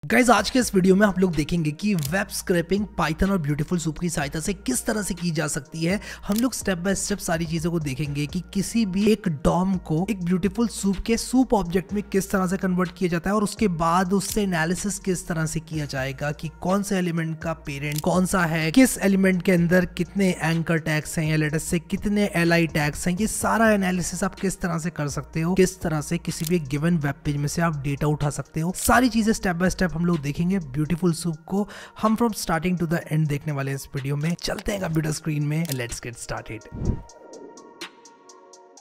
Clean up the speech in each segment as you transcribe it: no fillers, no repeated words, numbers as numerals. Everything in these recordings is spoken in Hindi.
गाइज आज के इस वीडियो में आप लोग देखेंगे कि वेब स्क्रैपिंग पाइथन और ब्यूटीफुल सूप की सहायता से किस तरह से की जा सकती है। हम लोग स्टेप बाय स्टेप सारी चीजों को देखेंगे कि किसी भी एक डॉम को एक ब्यूटीफुल सूप के सूप ऑब्जेक्ट में किस तरह से कन्वर्ट किया जाता है और उसके बाद उससे एनालिसिस किस तरह से किया जाएगा कि कौन से एलिमेंट का पेरेंट कौन सा है, किस एलिमेंट के अंदर कितने एंकर टैग्स हैं या लेटेस्ट से कितने एलआई टैग्स हैं। ये सारा एनालिसिस आप किस तरह से कर सकते हो, किस तरह से किसी भी गिवन वेब पेज में से आप डेटा उठा सकते हो। सारी चीजें स्टेप बाय स्टेप हम लोग देखेंगे। ब्यूटीफुल सूप को हम from starting to the end देखने वाले इस वीडियो में। चलते हैं कंप्यूटर स्क्रीन में, let's get started.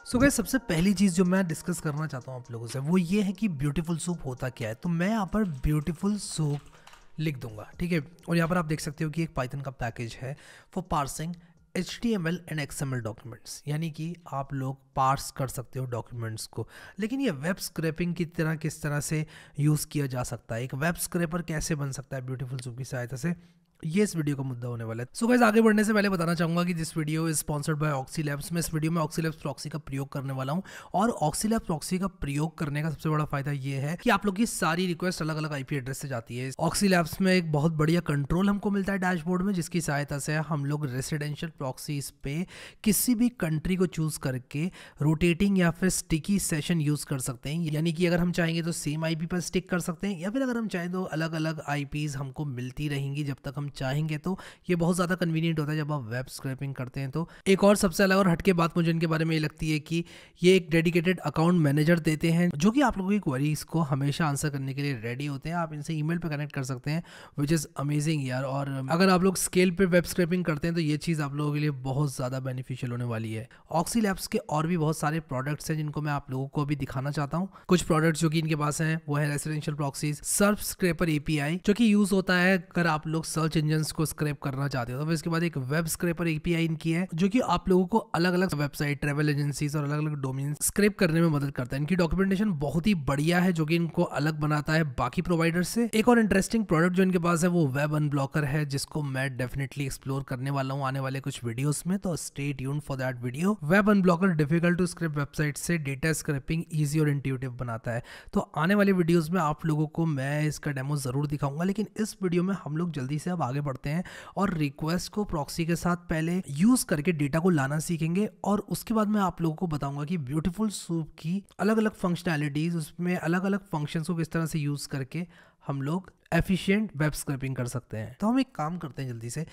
So guys सबसे पहली चीज जो मैं डिस्कस करना चाहता हूं आप लोगों से वो ये है कि ब्यूटीफुल सूप होता क्या है। तो मैं यहाँ पर ब्यूटीफुल सूप लिख दूंगा, ठीक है। और यहाँ पर आप देख सकते हो कि एक पाइथन का पैकेज है for parsing HTML and XML documents, यानी कि आप लोग पार्स कर सकते हो डॉक्यूमेंट्स को। लेकिन ये वेब स्क्रैपिंग की तरह किस तरह से यूज़ किया जा सकता है, एक वेब स्क्रैपर कैसे बन सकता है ब्यूटीफुल सूप की सहायता से, ये इस वीडियो का मुद्दा होने वाला है। सो गाइस आगे बढ़ने से पहले बताना चाहूंगा कि this video is sponsored by oxy labs. मैं इस वीडियो में ऑक्सी लैब्स प्रॉक्सी का प्रयोग करने वाला हूं और ऑक्सी लैब्स प्रॉक्सी का प्रयोग करने का सबसे बड़ा फायदा ये है कि आप लोग की सारी रिक्वेस्ट अलग अलग IP एड्रेस से जाती है। ऑक्सी लैब्स में एक बहुत बढ़िया कंट्रोल हमको मिलता है डैशबोर्ड में, जिसकी सहायता से हम लोग रेसिडेंशियल प्रॉक्सीज पे किसी भी कंट्री को चूज करके रोटेटिंग या फिर स्टिकी सेशन यूज कर सकते हैं। यानी कि अगर हम चाहेंगे तो सेम IP पर स्टिक कर सकते हैं या फिर अगर हम चाहें तो अलग अलग IPs हमको मिलती रहेंगी जब तक हम चाहेंगे। तो ये बहुत ज़्यादा कन्वीनियंट होता है जब आप वेब स्क्रैपिंग करते हैं। तो एक और सबसे अलग और हटके बात मुझे इनके बारे में ये लगती है कि ये एक डेडिकेटेड अकाउंट मैनेजर देते हैं जो कि आप लोगों की क्वेरीज को हमेशा आंसर करने के लिए रेडी होते हैं। आप इनसे ईमेल पे कनेक्ट कर सकते हैं, विच इज़ अमेजिंग यार। और अगर आप लोग स्केल पे वेब स्क्रैपिंग करते हैं तो ये चीज़ आप लोगों के लिए बहुत ज़्यादा बेनिफिशियल होने वाली है। ऑक्सी लैब्स के और भी बहुत सारे प्रोडक्ट्स हैं जिनको मैं आप लोगों को अभी दिखाना चाहता हूँ। कुछ प्रोडक्ट्स जो कि इनके पास हैं वो है residential proxies, Surf scraper API जो कि यूज होता है अगर आप लोग सर्च इंजन को स्क्रैप करना चाहते हो। तो इसके बाद एक वेब स्क्रैपर API इनकी है जो कि आप लोगों को अलग अलग वेबसाइट, ट्रैवल एजेंसीज और अलग अलग डोमेन स्क्रैप करने में मदद करता है। इनकी डॉक्यूमेंटेशन बहुत ही बढ़िया है जो कि इनको अलग बनाता है बाकी प्रोवाइडर से। एक और इंटरेस्टिंग प्रोडक्ट जो इनके पास है वो वेब अनब्लॉकर है, जिसको मैं डेफिनेटली एक्सप्लोर करने वाला हूँ आने वाले कुछ वीडियोस में। तो stay tuned for that video. Web unblocker difficult to scrape website से डेटा स्क्रैपिंग ईजी और इंट्यूटिव बनाता है। तो आने वाले वीडियोस में आप लोगों को मैं इसका डेमो जरूर दिखाऊंगा। लेकिन इस वीडियो में हम लोग जल्दी से अब आगे बढ़ते हैं और रिक्वेस्ट को प्रॉक्सी के साथ पहले यूज करके डेटा को लाना सीखेंगे और उसके बाद मैं आप लोगों को बताऊंगा कि ब्यूटीफुल सूप की अलग अलग फंक्शनैलिटीज, उसमें अलग अलग फंक्शंस को किस तरह से यूज करके हम लोग एफिशिएंट वेब स्क्रैपिंग कर सकते हैं। तो हम एक काम करते हैं, जल्दी से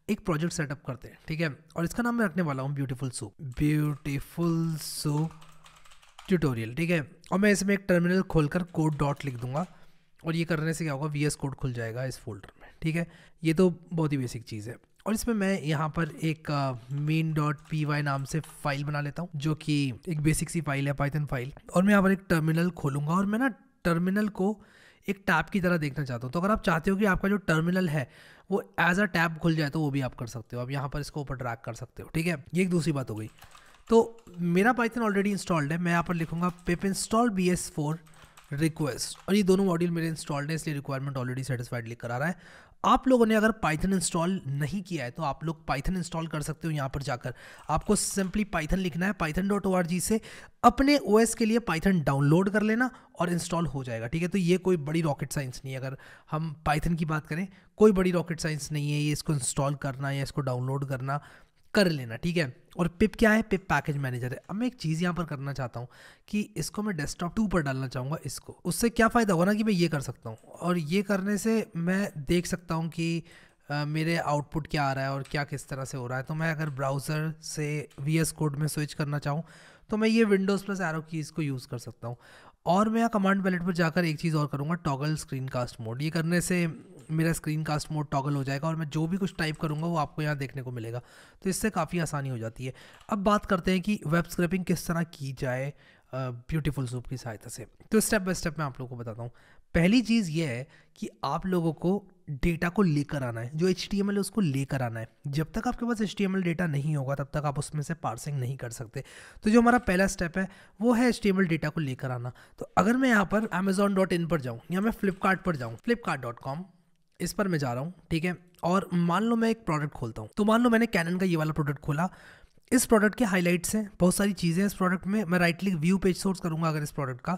एक प्रोजेक्ट सेटअप करते हैं, ठीक है। और इसका नाम मैं रखने वाला हूँ beautiful soup, beautiful soup tutorial, ठीक है। और मैं इसमें एक टर्मिनल खोलकर कोड डॉट लिख दूंगा और ये करने से क्या होगा, VS कोड खुल जाएगा इस फोल्डर में, ठीक है। ये तो बहुत ही बेसिक चीज़ है। और इसमें मैं यहाँ पर एक main.py नाम से फाइल बना लेता हूँ जो कि एक बेसिक सी फाइल है, पाइथन फाइल। और मैं यहाँ पर एक टर्मिनल खोलूँगा और मैं ना टर्मिनल को एक टैब की तरह देखना चाहता हूँ। तो अगर आप चाहते हो कि आपका जो टर्मिनल है वो एज अ टैब खुल जाए तो वो भी आप कर सकते हो। आप यहाँ पर इसको ऊपर ड्रैग कर सकते हो, ठीक है। ये एक दूसरी बात हो गई। तो मेरा पाइथन ऑलरेडी इंस्टॉल्ड है। मैं यहाँ पर लिखूँगा pip install bs4 रिक्वेस्ट और ये दोनों मॉड्यूल मेरे इंस्टॉल्ड है, इसलिए रिक्वायरमेंट ऑलरेडी सेटिस्फाइड लिख कर आ रहा है। आप लोगों ने अगर पाइथन इंस्टॉल नहीं किया है तो आप लोग पाइथन इंस्टॉल कर सकते हो। यहाँ पर जाकर आपको सिंपली पाइथन लिखना है, python.org से अपने OS के लिए पाइथन डाउनलोड कर लेना और इंस्टॉल हो जाएगा, ठीक है। तो ये कोई बड़ी रॉकेट साइंस नहीं है। अगर हम पाइथन की बात करें, कोई बड़ी रॉकेट साइंस नहीं है ये इसको इंस्टॉल करना या इसको डाउनलोड करना, कर लेना, ठीक है। और पिप क्या है, पिप पैकेज मैनेजर है। अब मैं एक चीज़ यहाँ पर करना चाहता हूँ कि इसको मैं डेस्कटॉप 2 पर डालना चाहूँगा इसको। उससे क्या फ़ायदा होगा ना कि मैं ये कर सकता हूँ और ये करने से मैं देख सकता हूँ कि मेरे आउटपुट क्या आ रहा है और क्या किस तरह से हो रहा है। तो मैं अगर ब्राउज़र से VS कोड में स्विच करना चाहूँ तो मैं ये विंडोज़ प्लस एरो कीज़ को यूज़ कर सकता हूँ। और मैं कमांड पैलेट पर जाकर एक चीज़ और करूँगा, टॉगल स्क्रीन कास्ट मोड। ये करने से मेरा स्क्रीन कास्ट मोड टॉगल हो जाएगा और मैं जो भी कुछ टाइप करूँगा वो आपको यहाँ देखने को मिलेगा। तो इससे काफ़ी आसानी हो जाती है। अब बात करते हैं कि वेब स्क्रैपिंग किस तरह की जाए ब्यूटीफुल सूप की सहायता से। तो स्टेप बाय स्टेप मैं आप लोगों को बताता हूँ। पहली चीज़ ये है कि आप लोगों को डेटा को लेकर आना है, जो HTML है उसको लेकर आना है। जब तक आपके पास HTML डेटा नहीं होगा तब तक आप उसमें से पार्सिंग नहीं कर सकते। तो जो हमारा पहला स्टेप है वो है HTML डेटा को लेकर आना। तो अगर मैं यहाँ पर amazon.in पर जाऊँ या मैं फ्लिपकार्ट पर जाऊँ, flipkart.com इस पर मैं जा रहा हूँ, ठीक है। और मान लो मैं एक प्रोडक्ट खोलता हूँ। तो मान लो मैंने कैनन का ये वाला प्रोडक्ट खोला। इस प्रोडक्ट के हाईलाइट्स हैं, बहुत सारी चीज़ें इस प्रोडक्ट में। मैं right click view page source करूँगा अगर इस प्रोडक्ट का,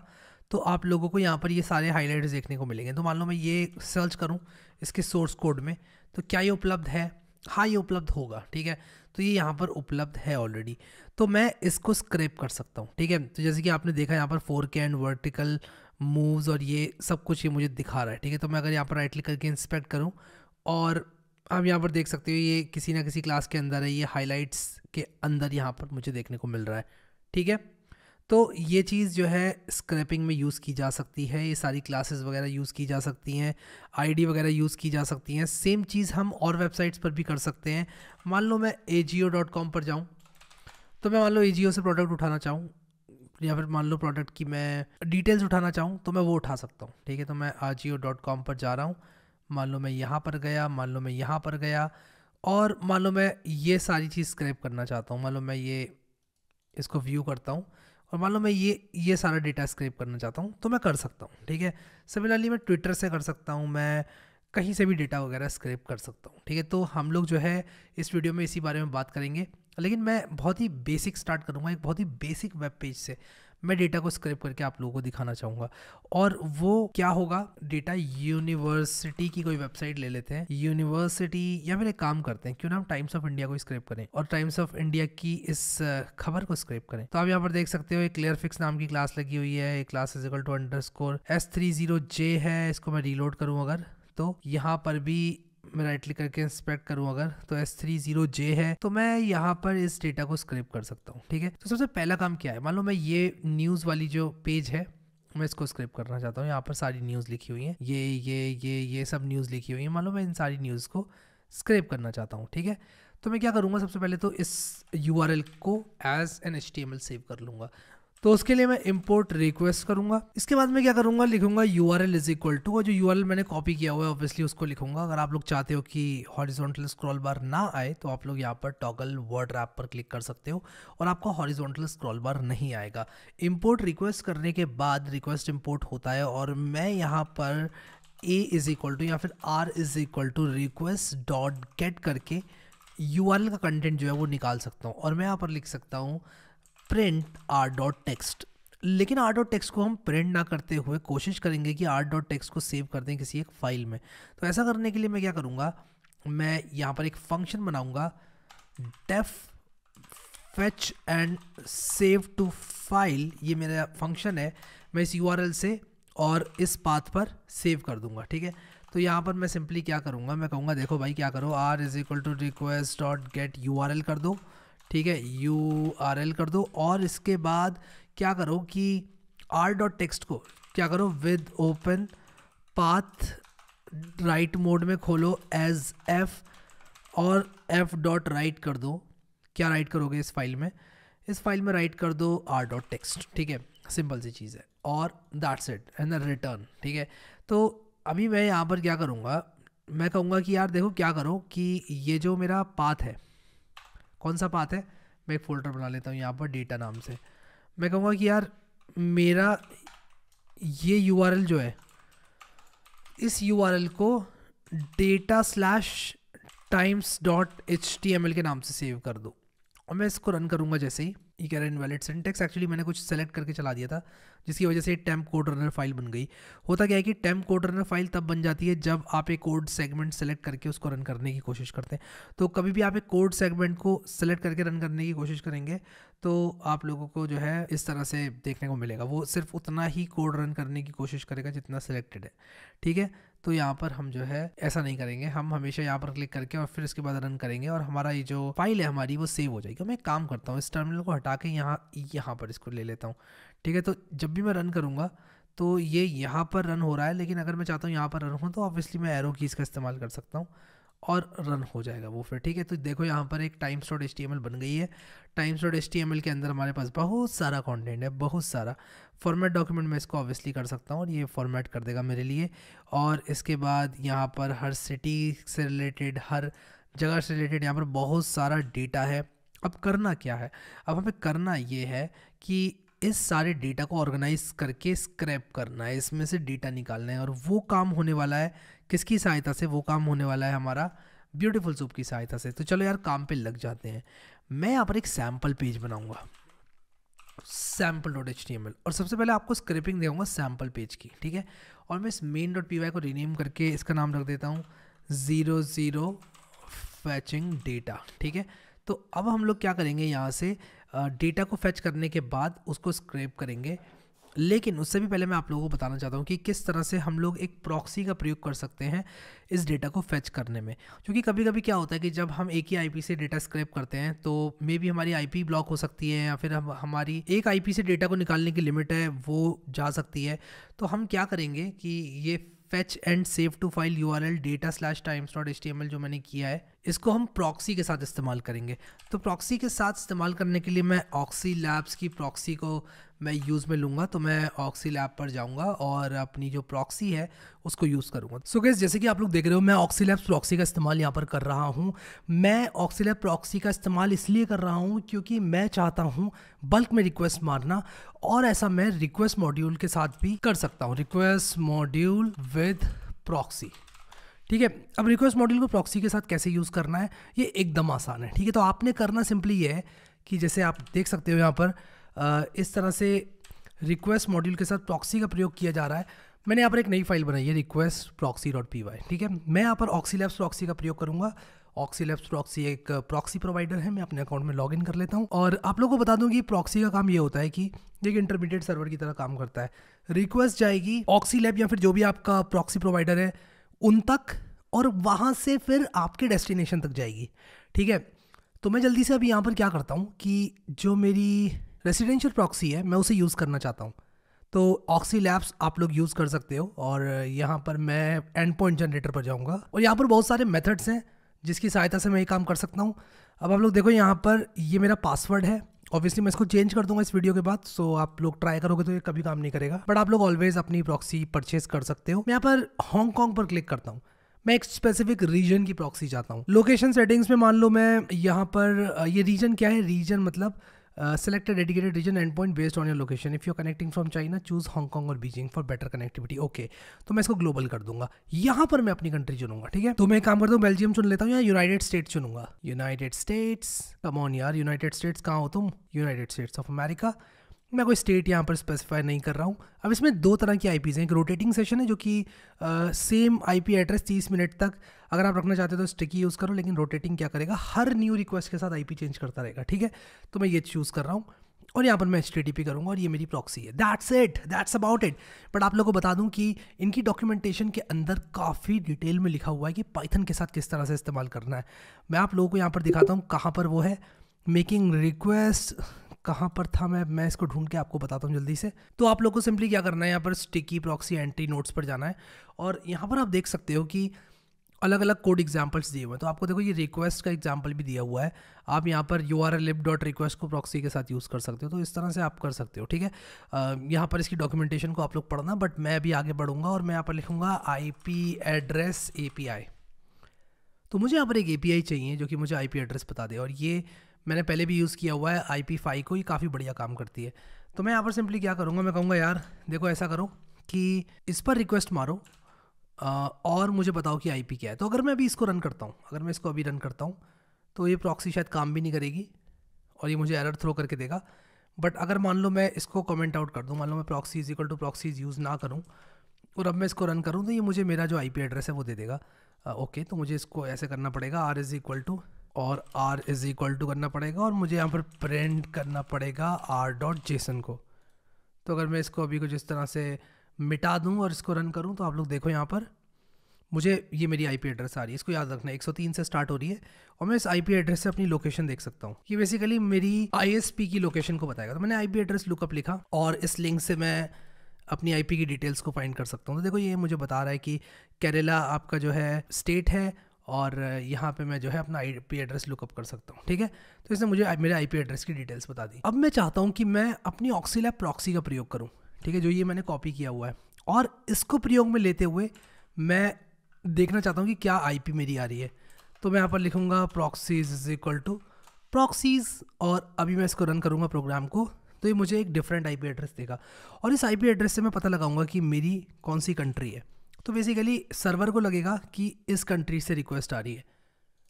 तो आप लोगों को यहाँ पर ये सारे हाइलाइट्स देखने को मिलेंगे। तो मान लो मैं ये सर्च करूँ इसके सोर्स कोड में, तो क्या ये उपलब्ध है? हाँ, ये उपलब्ध होगा, ठीक है। तो ये यहाँ पर उपलब्ध है ऑलरेडी, तो मैं इसको स्क्रैप कर सकता हूँ, ठीक है। तो जैसे कि आपने देखा यहाँ पर 4K एंड वर्टिकल मूव्स और ये सब कुछ ये मुझे दिखा रहा है, ठीक है। तो मैं अगर यहाँ पर राइट क्लिक करके इंस्पेक्ट करूँ और आप यहाँ पर देख सकते हो ये किसी ना किसी क्लास के अंदर है, ये हाइलाइट्स के अंदर यहाँ पर मुझे देखने को मिल रहा है, ठीक है। तो ये चीज़ जो है स्क्रैपिंग में यूज़ की जा सकती है, ये सारी क्लासेस वगैरह यूज़ की जा सकती हैं, आईडी वगैरह यूज़ की जा सकती हैं। सेम चीज़ हम और वेबसाइट्स पर भी कर सकते हैं। मान लो मैं AJIO.com पर जाऊँ, तो मैं मान लो AJIO से प्रोडक्ट उठाना चाहूँ, या फिर मान लो प्रोडक्ट की मैं डिटेल्स उठाना चाहूँ, तो मैं वो उठा सकता हूँ, ठीक है। तो मैं AJIO.com पर जा रहा हूँ, मान लो मैं यहाँ पर गया, मान लो मैं यहाँ पर गया, और मान लो मैं ये सारी चीज़ स्क्रैप करना चाहता हूँ। मान लो मैं ये इसको व्यू करता हूँ और मान लो मैं ये सारा डेटा स्क्रैप करना चाहता हूँ, तो मैं कर सकता हूँ, ठीक है। सिमिलरली मैं ट्विटर से कर सकता हूँ, मैं कहीं से भी डेटा वगैरह स्क्रैप कर सकता हूँ, ठीक है। तो हम लोग जो है इस वीडियो में इसी बारे में बात करेंगे, लेकिन मैं बहुत ही बेसिक स्टार्ट करूँगा, एक बहुत ही बेसिक वेब पेज से मैं डेटा को स्क्रैप करके आप लोगों को दिखाना चाहूँगा। और वो क्या होगा, डेटा यूनिवर्सिटी की कोई वेबसाइट ले लेते हैं, यूनिवर्सिटी, या फिर एक काम करते हैं, क्यों ना हम टाइम्स ऑफ इंडिया को स्क्रैप करें और टाइम्स ऑफ इंडिया की इस खबर को स्क्रैप करें। तो आप यहाँ पर देख सकते हो एक क्लियर फिक्स नाम की क्लास लगी हुई है, class is equal to underscore S30J है। इसको मैं रीलोड करूँ अगर, तो यहाँ पर भी मैं राइट क्लिक करके इंस्पेक्ट करूँ अगर, तो S30J है, तो मैं यहाँ पर इस डेटा को स्क्रैप कर सकता हूँ, ठीक है। तो सबसे पहला काम क्या है, मान लो मैं ये न्यूज़ वाली जो पेज है मैं इसको स्क्रैप करना चाहता हूँ। यहाँ पर सारी न्यूज़ लिखी हुई है, ये सब न्यूज़ लिखी हुई है, मान लो मैं इन सारी न्यूज़ को स्क्रैप करना चाहता हूँ, ठीक है। तो मैं क्या करूँगा, सबसे पहले तो इस URL को एज एन HTML सेव कर लूँगा। तो उसके लिए मैं इंपोर्ट रिक्वेस्ट करूंगा। इसके बाद मैं क्या करूंगा, लिखूंगा URL इज इक्वल टू, और जो URL मैंने कॉपी किया हुआ है ऑब्वियसली उसको लिखूंगा। अगर आप लोग चाहते हो कि हॉरिजॉन्टल स्क्रॉल बार ना आए तो आप लोग यहाँ पर टॉगल वर्ड रैप पर क्लिक कर सकते हो और आपको हॉरिजॉन्टल स्क्रॉल बार नहीं आएगा। इंपोर्ट रिक्वेस्ट करने के बाद रिक्वेस्ट इंपोर्ट होता है और मैं यहाँ पर A इज इक्वल टू या फिर R is equal to request dot get करके URL का कंटेंट जो है वो निकाल सकता हूँ। और मैं यहाँ पर लिख सकता हूँ प्रिंट r.text, लेकिन r.text को हम प्रिंट ना करते हुए कोशिश करेंगे कि r.text को सेव कर दें किसी एक फाइल में। तो ऐसा करने के लिए मैं क्या करूँगा, मैं यहाँ पर एक फंक्शन बनाऊँगा, def fetch and save to file, ये मेरा फंक्शन है। मैं इस URL से और इस पाथ पर सेव कर दूँगा, ठीक है। तो यहाँ पर मैं सिंपली क्या करूँगा, मैं कहूँगा देखो भाई क्या करो, r is equal to request dot get URL कर दो, ठीक है, URL कर दो। और इसके बाद क्या करो कि r.text को क्या करो, with open path right mode में खोलो एज f और f.write कर दो। क्या राइट करोगे इस फाइल में, इस फाइल में राइट कर दो r.text, ठीक है, सिंपल सी चीज़ है। और दैट्स इट एंड रिटर्न, ठीक है। तो अभी मैं यहाँ पर क्या करूँगा, मैं कहूँगा कि यार देखो क्या करो कि ये जो मेरा पाथ है, कौन सा पाथ है, मैं एक फोल्डर बना लेता हूँ यहाँ पर डेटा नाम से। मैं कहूँगा कि यार मेरा ये URL जो है, इस URL को data/times.html के नाम से सेव कर दो। और मैं इसको रन करूँगा जैसे ही, ये कह रहा है इनवैलिड सिंटेक्स, एक्चुअली मैंने कुछ सेलेक्ट करके चला दिया था जिसकी वजह से टेम्प कोड रनर फाइल बन गई। होता क्या है कि टेम्प कोड रनर फाइल तब बन जाती है जब आप एक कोड सेगमेंट सेलेक्ट करके उसको रन करने की कोशिश करते हैं। तो कभी भी आप एक कोड सेगमेंट को सेलेक्ट करके रन करने की कोशिश करेंगे तो आप लोगों को जो है इस तरह से देखने को मिलेगा, वो सिर्फ उतना ही कोड रन करने की कोशिश करेगा जितना सेलेक्टेड है, ठीक है। तो यहाँ पर हम जो है ऐसा नहीं करेंगे, हम हमेशा यहाँ पर क्लिक करके और फिर इसके बाद रन करेंगे और हमारा ये जो फाइल है हमारी वो सेव हो जाएगी। मैं एक काम करता हूँ, इस टर्मिनल को हटा के यहाँ पर इसको ले लेता हूँ, ठीक है। तो जब भी मैं रन करूँगा तो ये यहाँ पर रन हो रहा है, लेकिन अगर मैं चाहता हूँ यहाँ पर रन हो तो ऑब्वियसली मैं एरो कीज़ का इस्तेमाल कर सकता हूँ और रन हो जाएगा वो फिर, ठीक है। तो देखो यहाँ पर एक times.html बन गई है। times.html के अंदर हमारे पास बहुत सारा कंटेंट है, बहुत सारा। फॉर्मेट डॉक्यूमेंट में इसको ऑब्वियसली कर सकता हूँ और ये फॉर्मेट कर देगा मेरे लिए। और इसके बाद यहाँ पर हर सिटी से रिलेटेड, हर जगह से रिलेटेड यहाँ पर बहुत सारा डेटा है। अब करना क्या है, अब हमें करना ये है कि इस सारे डेटा को ऑर्गेनाइज करके स्क्रैप करना है, इसमें से डेटा निकालना है। और वो काम होने वाला है किसकी सहायता से, वो काम होने वाला है हमारा ब्यूटीफुल सूप की सहायता से। तो चलो यार काम पे लग जाते हैं। मैं यहाँ पर एक सैम्पल पेज बनाऊंगा। sample.html और सबसे पहले आपको स्क्रिपिंग देऊंगा सैम्पल पेज की, ठीक है। और मैं इस main.py को रीनेम करके इसका नाम रख देता हूँ 00 फैचिंग डेटा, ठीक है। तो अब हम लोग क्या करेंगे, यहाँ से डेटा को फैच करने के बाद उसको स्क्रैप करेंगे, लेकिन उससे भी पहले मैं आप लोगों को बताना चाहता हूँ कि किस तरह से हम लोग एक प्रॉक्सी का प्रयोग कर सकते हैं इस डेटा को फैच करने में। क्योंकि कभी कभी क्या होता है कि जब हम एक ही आईपी से डेटा स्क्रैप करते हैं तो मे बी हमारी आईपी ब्लॉक हो सकती है, या फिर हमारी एक आईपी से डेटा को निकालने की लिमिट है वो जा सकती है। तो हम क्या करेंगे कि ये fetch and save to file URL data/times.html जो मैंने किया है, इसको हम प्रॉक्सी के साथ इस्तेमाल करेंगे। तो प्रॉक्सी के साथ इस्तेमाल करने के लिए मैं ऑक्सी लैब्स की प्रॉक्सी को मैं यूज़ में लूँगा। तो मैं ऑक्सी लैब पर जाऊँगा और अपनी जो प्रॉक्सी है उसको यूज़ करूँगा। सो गाइस, जैसे कि आप लोग देख रहे हो मैं ऑक्सी लैब्स प्रॉक्सी का इस्तेमाल यहाँ पर कर रहा हूँ। मैं ऑक्सी लैब प्रॉक्सी का इस्तेमाल इसलिए कर रहा हूँ क्योंकि मैं चाहता हूँ बल्क में रिक्वेस्ट मारना, और ऐसा मैं रिक्वेस्ट मॉड्यूल के साथ भी कर सकता हूँ, रिक्वेस्ट मॉड्यूल विद प्रॉक्सी, ठीक है। अब रिक्वेस्ट मॉड्यूल को प्रॉक्सी के साथ कैसे यूज़ करना है ये एकदम आसान है, ठीक है। तो आपने करना सिंपली ये है कि जैसे आप देख सकते हो यहाँ पर इस तरह से रिक्वेस्ट मॉड्यूल के साथ प्रॉक्सी का प्रयोग किया जा रहा है। मैंने यहाँ पर एक नई फाइल बनाई है रिक्वेस्ट proxy.py, ठीक है। मैं यहाँ पर ऑक्सी लैब्स प्रॉक्सी का प्रयोग करूँगा। ऑक्सी लैब्स प्रॉक्सी एक प्रॉक्सी प्रोवाइडर है। मैं अपने अकाउंट में लॉगिन कर लेता हूँ और आप लोगों को बता दूँ कि प्रॉक्सी का काम ये होता है कि एक इंटरमीडिएट सर्वर की तरह काम करता है। रिक्वेस्ट जाएगी ऑक्सी लैब या फिर जो भी आपका प्रॉक्सी प्रोवाइडर है उन तक, और वहाँ से फिर आपके डेस्टिनेशन तक जाएगी, ठीक है। तो मैं जल्दी से अभी यहाँ पर क्या करता हूँ कि जो मेरी रेसिडेंशियल प्रॉक्सी है मैं उसे यूज़ करना चाहता हूँ। तो ऑक्सी लैब्स आप लोग यूज़ कर सकते हो, और यहाँ पर मैं एंड पॉइंट जनरेटर पर जाऊँगा और यहाँ पर बहुत सारे मेथड्स हैं जिसकी सहायता से मैं ये काम कर सकता हूँ। अब आप लोग देखो यहाँ पर ये मेरा पासवर्ड है। ऑब्वियसली मैं इसको चेंज कर दूंगा इस वीडियो के बाद, सो आप लोग ट्राई करोगे तो ये कभी काम नहीं करेगा, बट आप लोग ऑलवेज अपनी प्रॉक्सी परचेज कर सकते हो। मैं यहाँ पर हांगकांग पर क्लिक करता हूँ। मैं एक स्पेसिफिक रीजन की प्रॉक्सी चाहता हूँ। लोकेशन सेटिंग्स में मान लो मैं यहाँ पर ये रीजन क्या है, रीजन मतलब select a dedicated region endpoint based on your location. If you're connecting from China, choose Hong Kong or Beijing for better connectivity. Okay, तो मैं इसको ग्लोबल कर दूंगा। यहाँ पर मैं अपनी कंट्री चुनूंगा, ठीक है। तो मैं काम करता हूँ बेल्जियम चुन लेता हूँ या यूनाइटेड स्टेट्स चुनूंगा। यूनाइटेड स्टेट्स, कम ऑन यार, यूनाइटेड स्टेट्स कहाँ हो तुम? United states of America. मैं कोई स्टेट यहाँ पर स्पेसिफाई नहीं कर रहा हूँ। अब इसमें दो तरह की आईपीज़ हैं। एक रोटेटिंग सेशन है जो कि सेम आईपी एड्रेस 30 मिनट तक अगर आप रखना चाहते हो तो स्टिकी यूज़ करो, लेकिन रोटेटिंग क्या करेगा, हर न्यू रिक्वेस्ट के साथ आईपी चेंज करता रहेगा, ठीक है। तो मैं ये चूज़ कर रहा हूँ और यहाँ पर मैं HTTP करूँगा और ये मेरी प्रॉक्सी है। That's it, that's about it. But आप लोगों को बता दूँ कि इनकी डॉक्यूमेंटेशन के अंदर काफ़ी डिटेल में लिखा हुआ है कि पाइथन के साथ किस तरह से इस्तेमाल करना है। मैं आप लोगों को यहाँ पर दिखाता हूँ कहाँ पर वो है। मेकिंग रिक्वेस्ट कहाँ पर था, मैं इसको ढूंढ के आपको बताता हूँ जल्दी से। तो आप लोग को सिंपली क्या करना है, यहाँ पर स्टिकी प्रॉक्सी एंट्री नोट्स पर जाना है और यहाँ पर आप देख सकते हो कि अलग अलग कोड एग्जाम्पल्स दिए हुए हैं। तो आपको देखो ये रिक्वेस्ट का एग्जाम्पल भी दिया हुआ है। आप यहाँ पर url-lib.request को प्रॉक्सी के साथ यूज़ कर सकते हो। तो इस तरह से आप कर सकते हो, ठीक है। यहाँ पर इसकी डॉक्यूमेंटेशन को आप लोग पढ़ना, बट मैं अभी आगे बढ़ूँगा और मैं यहाँ पर लिखूँगा IP एड्रेस API। तो मुझे यहाँ पर एक API चाहिए जो कि मुझे IP एड्रेस बता दे, और ये मैंने पहले भी यूज़ किया हुआ है IP5 को, ये काफ़ी बढ़िया काम करती है। तो मैं यहाँ पर सिंपली क्या करूँगा, मैं कहूँगा यार देखो ऐसा करो कि इस पर रिक्वेस्ट मारो और मुझे बताओ कि IP क्या है। तो अगर मैं अभी इसको रन करता हूँ, अगर मैं इसको अभी रन करता हूँ तो ये प्रॉक्सी शायद काम भी नहीं करेगी और ये मुझे एरर थ्रो करके देगा। बट अगर मान लो मैं इसको कमेंट आउट कर दूँ, मान लो मैं proxy is equal to proxies use ना करूँ और अब मैं इसको रन करूँ, तो ये मुझे मेरा जो IP एड्रेस है वो दे देगा। ओके, तो मुझे इसको ऐसे करना पड़ेगा, R इज़ इक्वल टू और R इज़ इक्वल टू करना पड़ेगा और मुझे यहाँ पर प्रिंट करना पड़ेगा r.json को। तो अगर मैं इसको अभी कुछ इस तरह से मिटा दूँ और इसको रन करूँ तो आप लोग देखो यहाँ पर मुझे ये मेरी IP एड्रेस आ रही है। इसको याद रखना 103 से स्टार्ट हो रही है और मैं इस IP एड्रेस से अपनी लोकेशन देख सकता हूँ। ये बेसिकली मेरी ISP की लोकेशन को बताएगा। तो मैंने IP एड्रेस लुकअप लिखा और इस लिंक से मैं अपनी IP की डिटेल्स को फाइंड कर सकता हूँ। तो देखो ये मुझे बता रहा है कि केरला आपका जो है स्टेट है और यहाँ पे मैं जो है अपना IP एड्रेस लुकअप कर सकता हूँ, ठीक है। तो इसने मुझे मेरे IP एड्रेस की डिटेल्स बता दी। अब मैं चाहता हूँ कि मैं अपनी ऑक्सी लैब प्रॉक्सी का प्रयोग करूँ, ठीक है, जो ये मैंने कॉपी किया हुआ है, और इसको प्रयोग में लेते हुए मैं देखना चाहता हूँ कि क्या IP मेरी आ रही है। तो मैं यहाँ पर लिखूँगा proxies is equal to proxies और अभी मैं इसको रन करूँगा प्रोग्राम को, तो ये मुझे एक डिफरेंट IP एड्रेस देगा और इस IP एड्रेस से मैं पता लगाऊंगा कि मेरी कौन सी कंट्री है। तो बेसिकली सर्वर को लगेगा कि इस कंट्री से रिक्वेस्ट आ रही है।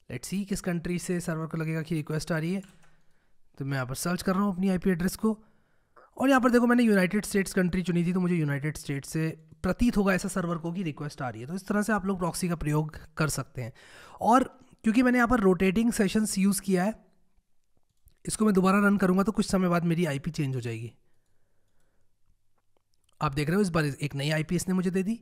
लेट्स सी किस कंट्री से सर्वर को लगेगा कि रिक्वेस्ट आ रही है। तो मैं यहाँ पर सर्च कर रहा हूँ अपनी IP एड्रेस को और यहाँ पर देखो मैंने यूनाइटेड स्टेट्स कंट्री चुनी थी, तो मुझे यूनाइटेड स्टेट्स से प्रतीत होगा ऐसा सर्वर को कि रिक्वेस्ट आ रही है। तो इस तरह से आप लोग प्रॉक्सी का प्रयोग कर सकते हैं। और क्योंकि मैंने यहाँ पर रोटेटिंग सेशंस यूज़ किया है, इसको मैं दोबारा रन करूँगा तो कुछ समय बाद मेरी आईपी चेंज हो जाएगी। आप देख रहे हो इस बार एक नई आईपी इसने मुझे दे दी,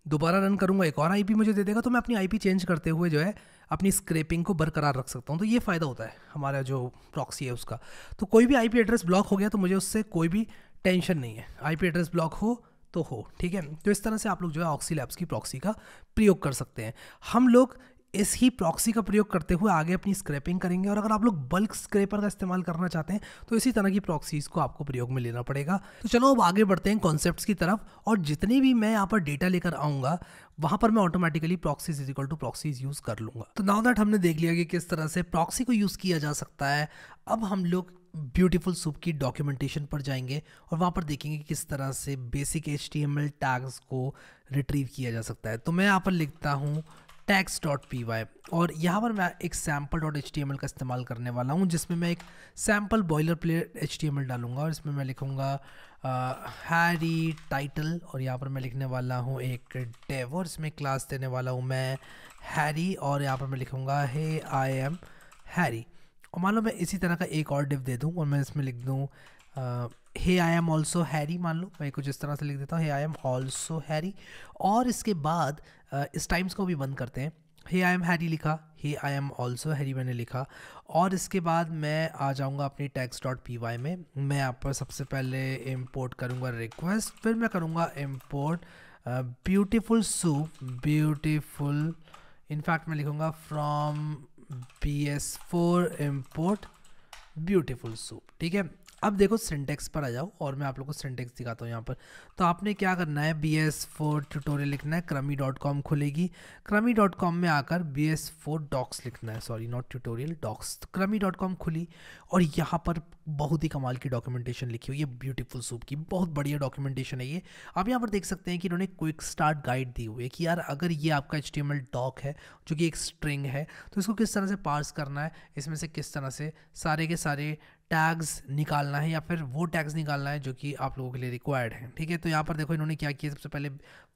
दोबारा रन करूँगा एक और आईपी मुझे दे देगा। तो मैं अपनी आईपी चेंज करते हुए जो है अपनी स्क्रैपिंग को बरकरार रख सकता हूँ। तो ये फ़ायदा होता है हमारा जो प्रॉक्सी है उसका। तो कोई भी आईपी एड्रेस ब्लॉक हो गया तो मुझे उससे कोई भी टेंशन नहीं है, आईपी एड्रेस ब्लॉक हो तो हो, ठीक है। तो इस तरह से आप लोग जो है ऑक्सी लैब्स की प्रॉक्सी का प्रयोग कर सकते हैं। हम लोग इस ही प्रॉक्सी का प्रयोग करते हुए आगे अपनी स्क्रैपिंग करेंगे। और अगर आप लोग बल्क स्क्रैपर का इस्तेमाल करना चाहते हैं तो इसी तरह की प्रॉक्सीज को आपको प्रयोग में लेना पड़ेगा। तो चलो अब आगे बढ़ते हैं कॉन्सेप्ट्स की तरफ। और जितने भी मैं यहाँ पर डेटा लेकर आऊँगा वहाँ पर मैं automatically proxies is equal to proxies use कर लूँगा। तो नाउ दैट हमने देख लिया कि किस तरह से प्रॉक्सी को यूज़ किया जा सकता है, अब हम लोग ब्यूटीफुल सूप की डॉक्यूमेंटेशन पर जाएंगे और वहाँ पर देखेंगे किस तरह से बेसिक HTML टैग्स को रिट्रीव किया जा सकता है। तो मैं यहाँ पर लिखता हूँ tags.py और यहाँ पर मैं एक sample.html का इस्तेमाल करने वाला हूँ, जिसमें मैं एक सैम्पल बॉयलर प्लेट HTML डालूंगा। और इसमें मैं लिखूँगा हैरी टाइटल, और यहाँ पर मैं लिखने वाला हूँ एक डेव, और इसमें क्लास देने वाला हूँ मैं हैरी, और यहाँ पर मैं लिखूँगा हे आई एम हैरी। और मान लो मैं इसी तरह का एक और डिव दे दूँ और मैं इसमें लिख दूँ हे आई एम ऑल्सो हैरी। मान लो मैं कुछ इस तरह से लिख देता हूँ हे आई एम ऑल्सो हैरी। और इसके बाद इस टाइम्स को भी बंद करते हैं। हे आई एम हैरी लिखा, हे आई एम ऑल्सो हैरी मैंने लिखा। और इसके बाद मैं आ जाऊँगा अपनी tags.py में। मैं यहाँ पर सबसे पहले इम्पोर्ट करूँगा रिक्वेस्ट, फिर मैं करूँगा import beautiful soup, beautiful, in fact मैं लिखूँगा from BS4 import beautiful soup, ठीक है। अब देखो सिंटेक्स पर आ जाओ और मैं आप लोगों को सिंटेक्स दिखाता हूँ यहाँ पर। तो आपने क्या करना है, BS4 ट्यूटोरियल लिखना है, क्रमी.com खुलेगी, क्रमी.com में आकर BS4 डॉक्स लिखना है, सॉरी नॉट ट्यूटोरियल डॉक्स। तो क्रमी.com खुली और यहाँ पर बहुत ही कमाल की डॉक्यूमेंटेशन लिखी हुई है ब्यूटीफुल सूप की, बहुत बढ़िया डॉक्यूमेंटेशन है ये। आप यहाँ पर देख सकते हैं कि इन्होंने क्विक स्टार्ट गाइड दी हुई है कि यार अगर ये आपका HTML डॉक है जो कि एक स्ट्रिंग है तो इसको किस तरह से पार्स करना है, इसमें से किस तरह से सारे के सारे टैग्स निकालना है या फिर वो टैग्स निकालना है जो कि आप लोगों के लिए रिक्वायर्ड है, ठीक है। तो यहाँ पर देखो इन्होंने क्या किया, सबसे पहले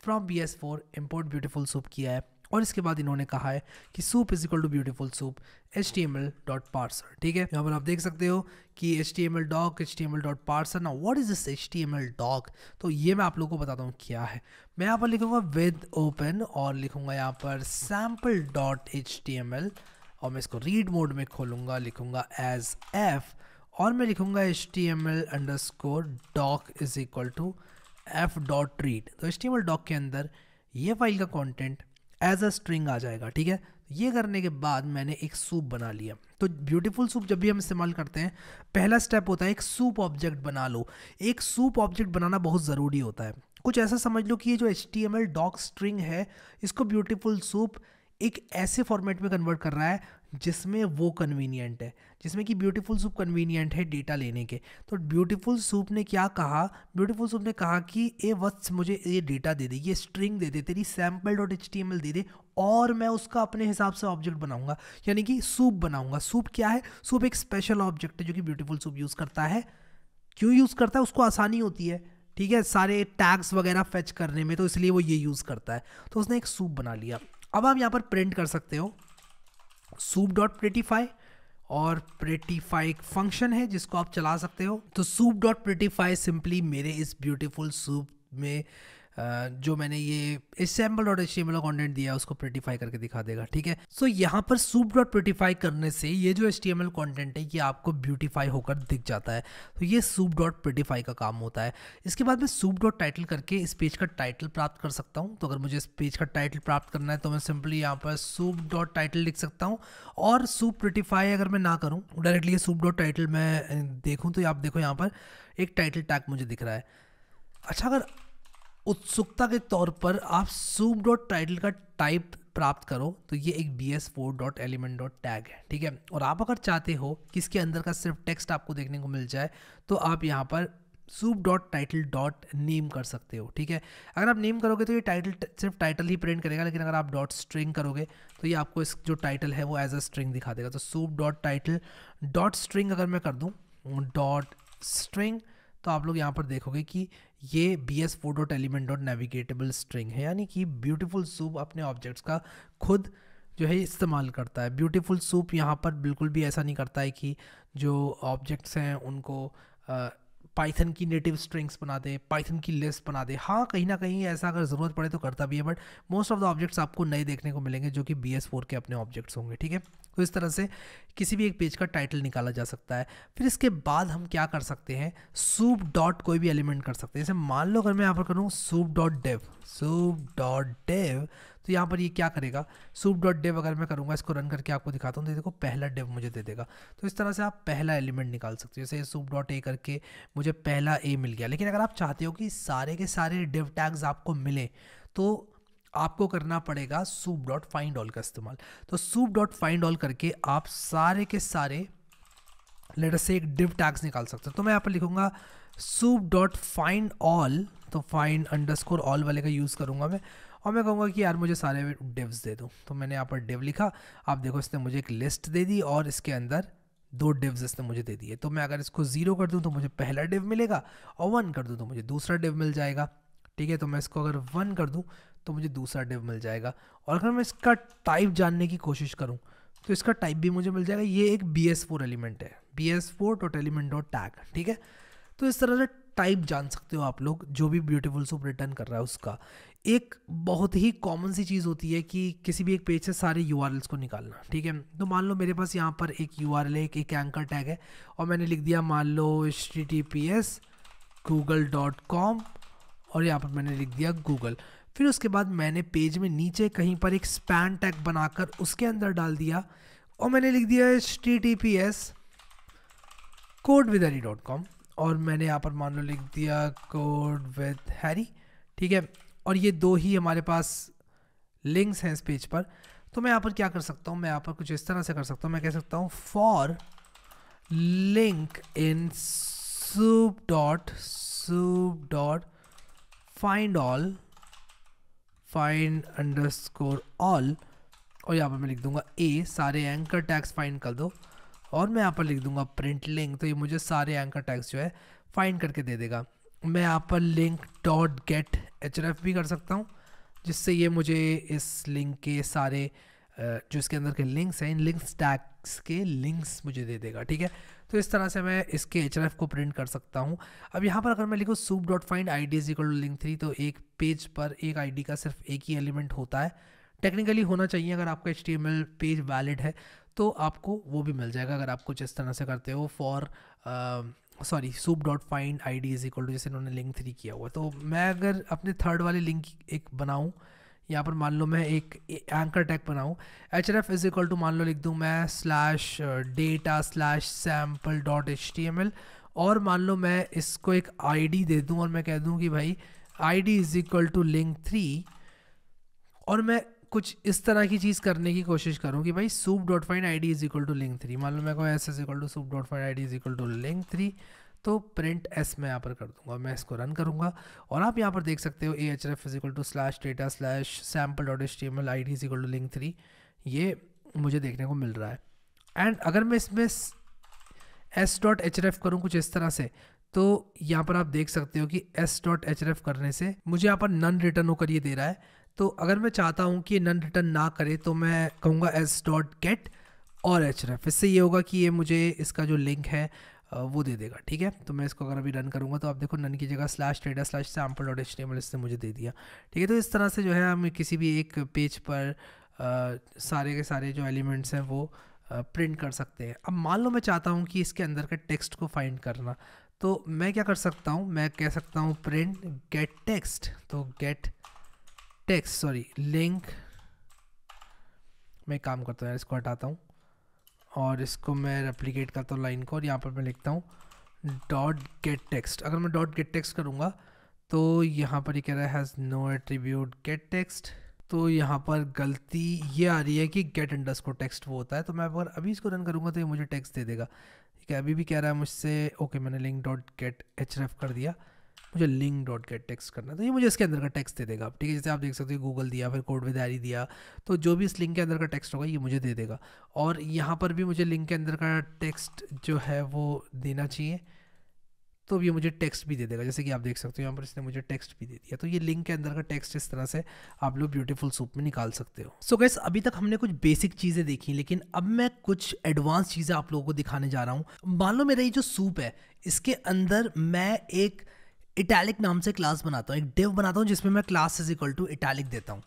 from BS4 import beautiful soup किया है और इसके बाद इन्होंने कहा है कि soup is equal to beautiful soup HTML.parser, ठीक है। यहाँ पर आप देख सकते हो कि HTML doc HTML.parser। ना what is this HTML doc, तो ये मैं आप लोगों को बताता हूँ क्या है। मैं यहाँ पर लिखूँगा विद ओपन और लिखूँगा यहाँ पर sample.html और मैं इसको रीड मोड में खोलूँगा, लिखूँगा एज f और मैं लिखूँगा HTML_doc is equal to f.read। तो HTML doc के अंदर ये फाइल का कंटेंट एज अ स्ट्रिंग आ जाएगा, ठीक है। ये करने के बाद मैंने एक सूप बना लिया। तो ब्यूटीफुल सूप जब भी हम इस्तेमाल करते हैं पहला स्टेप होता है एक सूप ऑब्जेक्ट बना लो। एक सूप ऑब्जेक्ट बनाना बहुत ज़रूरी होता है। कुछ ऐसा समझ लो कि ये जो HTML doc स्ट्रिंग है इसको ब्यूटीफुल सूप एक ऐसे फॉर्मेट में कन्वर्ट कर रहा है जिसमें वो कन्वीनियंट है, जिसमें कि ब्यूटीफुल सूप कन्वीनियंट है डेटा लेने के। तो ब्यूटीफुल सूप ने क्या कहा, ब्यूटीफुल सूप ने कहा कि ए वत्स मुझे ये डेटा दे दे, ये स्ट्रिंग दे दे, तेरी sample.html दे दे और मैं उसका अपने हिसाब से ऑब्जेक्ट बनाऊंगा, यानी कि सूप बनाऊंगा। सूप क्या है, सूप एक स्पेशल ऑब्जेक्ट है जो कि ब्यूटीफुल सूप यूज़ करता है। क्यों यूज़ करता है, उसको आसानी होती है, ठीक है, सारे टैग्स वगैरह फेच करने में, तो इसलिए वो ये यूज़ करता है। तो उसने एक सूप बना लिया। अब आप यहाँ पर प्रिंट कर सकते हो soup.prettify और prettify एक फंक्शन है जिसको आप चला सकते हो। तो soup.prettify सिंपली मेरे इस ब्यूटीफुल सूप में जो मैंने ये sample.html का कंटेंट दिया है उसको प्रेटिफाई करके दिखा देगा, ठीक है। सो यहाँ पर soup.prettify करने से ये जो HTML कंटेंट है ये आपको ब्यूटीफाई होकर दिख जाता है। तो ये soup.prettify का काम होता है। इसके बाद मैं soup.title करके इस पेज का टाइटल प्राप्त कर सकता हूँ। तो अगर मुझे इस पेज का टाइटल प्राप्त करना है तो मैं सिंपली यहाँ पर soup.title लिख सकता हूँ। और soup.prettify अगर मैं ना करूँ डायरेक्टली ये soup.title मैं देखूँ तो आप देखो यहाँ पर एक टाइटल टैग मुझे दिख रहा है। अच्छा, अगर उत्सुकता के तौर पर आप soup.title का टाइप प्राप्त करो तो ये एक BS4.element.tag है, ठीक है। और आप अगर चाहते हो कि इसके अंदर का सिर्फ टेक्स्ट आपको देखने को मिल जाए तो आप यहाँ पर soup.title.name कर सकते हो, ठीक है। अगर आप नेम करोगे तो ये टाइटल सिर्फ टाइटल ही प्रिंट करेगा, लेकिन अगर आप .string करोगे तो ये आपको इस जो टाइटल है वो एज अ स्ट्रिंग दिखा देगा। तो soup.title.string अगर मैं कर दूँ .string तो आप लोग यहाँ पर देखोगे कि ये bs4.element.navigatable स्ट्रिंग है, यानी कि ब्यूटीफुल सूप अपने ऑब्जेक्ट्स का खुद जो है इस्तेमाल करता है। ब्यूटीफुल सूप यहाँ पर बिल्कुल भी ऐसा नहीं करता है कि जो ऑब्जेक्ट्स हैं उनको पाइथन की नेटिव स्ट्रिंग्स बना दे, पाइथन की लिस्ट बना दे। हाँ, कहीं ना कहीं ऐसा अगर ज़रूरत पड़े तो करता भी है, but most of the objects आपको नए देखने को मिलेंगे जो कि BS4 के अपने ऑब्जेक्ट्स होंगे, ठीक है। तो इस तरह से किसी भी एक पेज का टाइटल निकाला जा सकता है। फिर इसके बाद हम क्या कर सकते हैं, सूप डॉट कोई भी एलिमेंट कर सकते हैं। जैसे मान लो अगर मैं यहाँ पर करूँ soup.dev, तो यहाँ पर ये क्या करेगा, soup.dev अगर मैं करूँगा, इसको रन करके आपको दिखाता हूँ, तो देखो पहला dev मुझे दे देगा। तो इस तरह से आप पहला एलिमेंट निकाल सकते हो। जैसे soup.a करके मुझे पहला a मिल गया। लेकिन अगर आप चाहते हो कि सारे के सारे div टैग्स आपको मिले, तो आपको करना पड़ेगा soup.findAll का इस्तेमाल। तो soup.findAll करके आप सारे के सारे लेट अस से एक div टैग्स निकाल सकते हो। तो मैं यहाँ पर लिखूंगा soup.findAll, तो find अंडरस्कोर all वाले का यूज़ करूँगा मैं, और मैं कहूँगा कि यार मुझे सारे divs दे दो। तो मैंने यहाँ पर div लिखा, आप देखो इसने मुझे एक लिस्ट दे दी और इसके अंदर 2 divs इसने मुझे दे दिए। तो मैं अगर इसको 0 कर दूँ तो मुझे पहला div मिलेगा, और 1 कर दूँ तो मुझे दूसरा div मिल जाएगा, ठीक है। तो मैं इसको अगर 1 कर दूँ तो मुझे दूसरा div मिल जाएगा। और अगर मैं इसका टाइप जानने की कोशिश करूँ तो इसका टाइप भी मुझे मिल जाएगा। ये एक BS4 एलिमेंट है, bs4.element.tag, ठीक है। तो इस तरह से टाइप जान सकते हो आप लोग जो भी ब्यूटीफुल सूप रिटर्न कर रहा है उसका। एक बहुत ही कॉमन सी चीज़ होती है कि किसी भी एक पेज से सारे URLs को निकालना, ठीक है। तो मान लो मेरे पास यहाँ पर एक URL है, एक एंकर टैग है, और मैंने लिख दिया मान लो https google.com, और यहाँ पर मैंने लिख दिया गूगल। फिर उसके बाद मैंने पेज में नीचे कहीं पर एक स्पैन टैग बनाकर उसके अंदर डाल दिया, और मैंने लिख दिया https codewithharry.com, और मैंने यहाँ पर मान लो लिख दिया codewithharry, ठीक है। और ये 2 ही हमारे पास लिंक्स हैं इस पेज पर। तो मैं यहाँ पर क्या कर सकता हूँ, मैं यहाँ पर कुछ इस तरह से कर सकता हूँ। मैं कह सकता हूँ for link in soup.findAll find underscore all, और यहाँ पर मैं लिख दूंगा a, सारे एंकर टैग्स फाइंड कर दो, और मैं यहाँ पर लिख दूंगा प्रिंट लिंक। तो ये मुझे सारे एंकर टैग्स जो है फाइंड करके दे देगा। मैं यहाँ पर लिंक डॉट गेट href भी कर सकता हूँ, जिससे ये मुझे इस लिंक के सारे जो इसके अंदर के लिंक्स हैं, इन लिंक्स टैग्स के लिंक्स मुझे दे देगा, ठीक है। तो इस तरह से मैं इसके href को प्रिंट कर सकता हूँ। अब यहाँ पर अगर मैं लिखूँ soup.findID = link3, तो एक पेज पर एक ID का सिर्फ एक ही एलिमेंट होता है, टेक्निकली होना चाहिए। अगर आपका HTML पेज वैलिड है तो आपको वो भी मिल जाएगा अगर आप कुछ इस तरह से करते हो फॉर soup.findID = जैसे इन्होंने link3 किया हुआ। तो मैं अगर अपने थर्ड वाले लिंक एक बनाऊँ, यहाँ पर मान लो मैं एक एंकर टैग बनाऊँ, href = मान लो लिख दूँ मैं /data/sample.html, और मान लो मैं इसको एक ID दे दूँ, और मैं कह दूँ कि भाई ID = link3, और मैं कुछ इस तरह की चीज़ करने की कोशिश करूँ कि भाई soup.findID = link3। मान लो मैं कहूँ s = soup.findID = link3, तो प्रिंट s मैं यहाँ पर कर दूंगा। मैं इसको रन करूँगा, और आप यहाँ पर देख सकते हो href = /data/sample.html ID = link3, ये मुझे देखने को मिल रहा है। एंड अगर मैं इसमें s.href करूँ कुछ इस तरह से, तो यहाँ पर आप देख सकते हो कि s.href करने से मुझे यहाँ पर नन रिटर्न होकर ये दे रहा है। तो अगर मैं चाहता हूँ कि नन रिटर्न ना करे, तो मैं कहूँगा s.get और href। इससे ये होगा कि ये मुझे इसका जो लिंक है वो दे देगा, ठीक है। तो मैं इसको अगर अभी रन करूँगा तो आप देखो नन की जगह /data/sample.html इसने मुझे दे दिया, ठीक है। तो इस तरह से जो है हम किसी भी एक पेज पर सारे के सारे जो एलिमेंट्स हैं वो प्रिंट कर सकते हैं। अब मान लो मैं चाहता हूँ कि इसके अंदर के टेक्स्ट को फाइंड करना, तो मैं क्या कर सकता हूँ, मैं कह सकता हूँ प्रिंट गेट टेक्स्ट। तो गेट टेक्स्ट लिंक, मैं काम करता हूँ, इसको हटाता हूँ और इसको मैं रेप्लिकेट करता हूँ लाइन को, और यहाँ पर मैं लिखता हूँ .getText। अगर मैं .getText करूँगा तो यहाँ पर ये कह रहा है हैज़ नो एट्रीब्यूट getText, तो यहाँ पर गलती ये आ रही है कि get_text वो होता है। तो मैं अगर अभी इसको रन करूँगा तो ये मुझे टेक्स्ट दे देगा, ठीक है। अभी भी कह रहा है मुझसे ओके, मैंने link.gethref कर दिया, मुझे link.getText करना है, तो ये मुझे इसके अंदर का टेक्स्ट दे देगा, ठीक है। जैसे आप देख सकते हो गूगल दिया, फिर codewithharry दिया, तो जो भी इस लिंक के अंदर का टेक्स्ट होगा ये मुझे दे देगा। और यहाँ पर भी मुझे लिंक के अंदर का टेक्स्ट जो है वो देना चाहिए, तो ये मुझे टेक्स्ट भी दे देगा, जैसे कि आप देख सकते हो यहाँ पर इसने मुझे टेक्स्ट भी दे दिया। तो ये लिंक के अंदर का टेक्स्ट इस तरह से आप लोग ब्यूटीफुल सूप में निकाल सकते हो। सो गाइस, अभी तक हमने कुछ बेसिक चीज़ें देखी, लेकिन अब मैं कुछ एडवांस चीज़ें आप लोगों को दिखाने जा रहा हूँ। मान लो मेरा ये जो सूप है, इसके अंदर मैं एक इटैलिक नाम से क्लास बनाता हूँ, एक डिव बनाता हूँ जिसमें मैं class is equal to italic देता हूँ।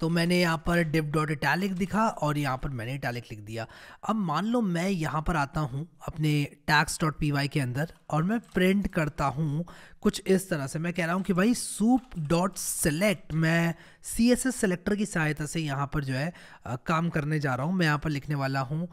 तो मैंने यहाँ पर div डॉट इटैलिक दिखा और यहाँ पर मैंने इटैलिक लिख दिया। अब मान लो मैं यहाँ पर आता हूँ अपने tags डॉट py के अंदर और मैं प्रिंट करता हूँ कुछ इस तरह से। मैं कह रहा हूँ कि भाई soup डॉट सेलेक्ट, मैं CSS सेलेक्टर की सहायता से यहाँ पर जो है काम करने जा रहा हूँ। मैं यहाँ पर लिखने वाला हूँ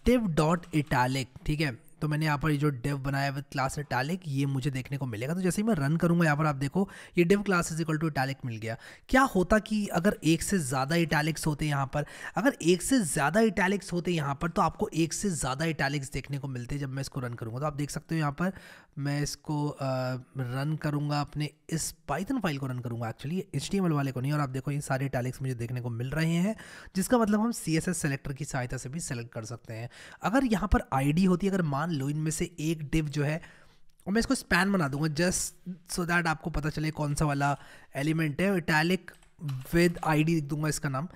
div डॉट इटैलिक, ठीक है। तो मैंने यहाँ पर ये जो डिव बनाया विद क्लास इटैलिक, ये मुझे देखने को मिलेगा। तो जैसे ही मैं रन करूँगा, यहाँ पर आप देखो ये div class is equal to italic मिल गया। क्या होता कि अगर एक से ज़्यादा इटैलिक्स होते यहाँ पर, अगर एक से ज़्यादा इटैलिक्स होते यहाँ पर, तो आपको एक से ज़्यादा इटैलिक्स देखने को मिलते जब मैं इसको रन करूँगा। तो आप देख सकते हो यहाँ पर मैं इसको रन करूँगा, अपने इस पाइथन फाइल को रन करूँगा, एक्चुअली HTML वाले को नहीं। और आप देखो ये सारे इटैलिक्स मुझे देखने को मिल रहे हैं, जिसका मतलब हम CSS सेलेक्टर की सहायता से भी सेलेक्ट कर सकते हैं। अगर यहाँ पर ID होती, अगर मान लो इनमें से एक डिव जो है, और मैं इसको स्पैन बना दूंगा जस्ट सो दैट आपको पता चले कौन सा वाला एलिमेंट है। इटैलिक विद ID लिख दूंगा इसका नाम।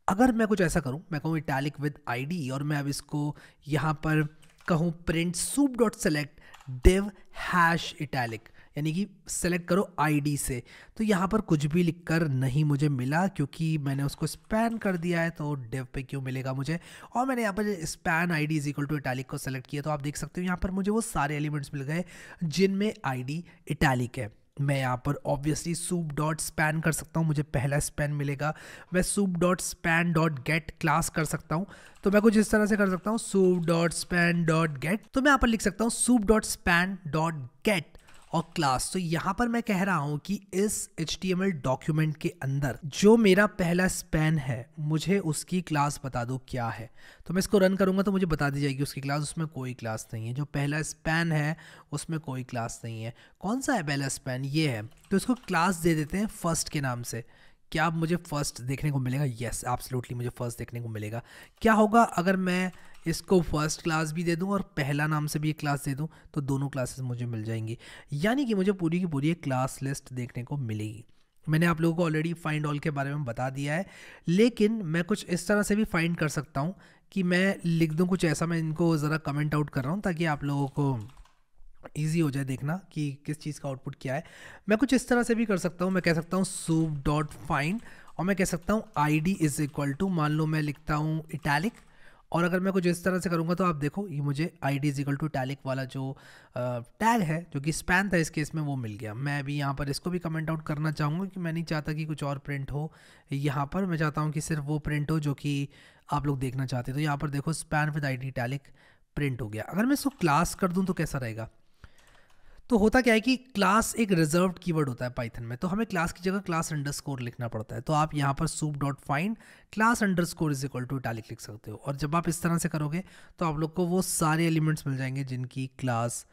अगर मैं कुछ ऐसा करूं, मैं कहूँ इटैलिक विद ID और मैं अब इसको यहाँ पर कहूँ print soup dot select div hash italic, यानी कि सेलेक्ट करो ID से, तो यहाँ पर कुछ भी लिखकर नहीं मुझे मिला क्योंकि मैंने उसको स्पैन कर दिया है। तो div पे क्यों मिलेगा मुझे? और मैंने यहाँ पर span ID is equal to italic को सेलेक्ट किया। तो आप देख सकते हो यहाँ पर मुझे वो सारे एलिमेंट्स मिल गए जिनमें ID इटैलिक है। मैं यहाँ पर ऑब्वियसली soup डॉट स्पैन कर सकता हूँ, मुझे पहला स्पैन मिलेगा। मैं soup dot span dot gate class कर सकता हूँ, तो मैं कुछ इस तरह से कर सकता हूँ soup dot span dot gate. तो मैं यहाँ पर लिख सकता हूँ soup dot span dot gate और क्लास। तो यहाँ पर मैं कह रहा हूँ कि इस HTML डॉक्यूमेंट के अंदर जो मेरा पहला स्पैन है, मुझे उसकी क्लास बता दो क्या है। तो मैं इसको रन करूँगा तो मुझे बता दी जाएगी उसकी क्लास, उसमें कोई क्लास नहीं है। जो पहला स्पैन है उसमें कोई क्लास नहीं है। कौन सा है पहला स्पैन? ये है। तो इसको क्लास दे देते हैं फर्स्ट के नाम से। क्या अब मुझे फर्स्ट देखने को मिलेगा? येस, एब्सोल्युटली मुझे फर्स्ट देखने को मिलेगा। क्या होगा अगर मैं इसको फर्स्ट क्लास भी दे दूं और पहला नाम से भी एक क्लास दे दूं? तो दोनों क्लासेस मुझे मिल जाएंगी, यानी कि मुझे पूरी की पूरी एक क्लास लिस्ट देखने को मिलेगी। मैंने आप लोगों को ऑलरेडी फाइंड ऑल के बारे में बता दिया है, लेकिन मैं कुछ इस तरह से भी फाइंड कर सकता हूं कि मैं लिख दूं कुछ ऐसा। मैं इनको ज़रा कमेंट आउट कर रहा हूं ताकि आप लोगों को ईजी हो जाए देखना कि किस चीज़ का आउटपुट क्या है। मैं कुछ इस तरह से भी कर सकता हूँ। मैं कह सकता हूँ soup डॉट फाइंड और मैं कह सकता हूँ ID इज इक्वल टू, मान लो मैं लिखता हूँ इटैलिक। और अगर मैं कुछ इस तरह से करूँगा तो आप देखो ये मुझे ID is equal to italic वाला जो टैग है जो कि स्पैन था इस केस में, वो मिल गया। मैं भी यहाँ पर इसको भी कमेंट आउट करना चाहूँगा कि मैं नहीं चाहता कि कुछ और प्रिंट हो यहाँ पर। मैं चाहता हूँ कि सिर्फ वो प्रिंट हो जो कि आप लोग देखना चाहते हैं। तो यहाँ पर देखो span with ID italic print हो गया। अगर मैं इसको क्लास कर दूँ तो कैसा रहेगा? तो होता क्या है कि क्लास एक रिजर्व्ड कीवर्ड होता है पाइथन में, तो हमें क्लास की जगह क्लास अंडरस्कोर लिखना पड़ता है। तो आप यहाँ पर soup dot find class underscore is equal to italic लिख सकते हो। और जब आप इस तरह से करोगे तो आप लोग को वो सारे एलिमेंट्स मिल जाएंगे जिनकी क्लास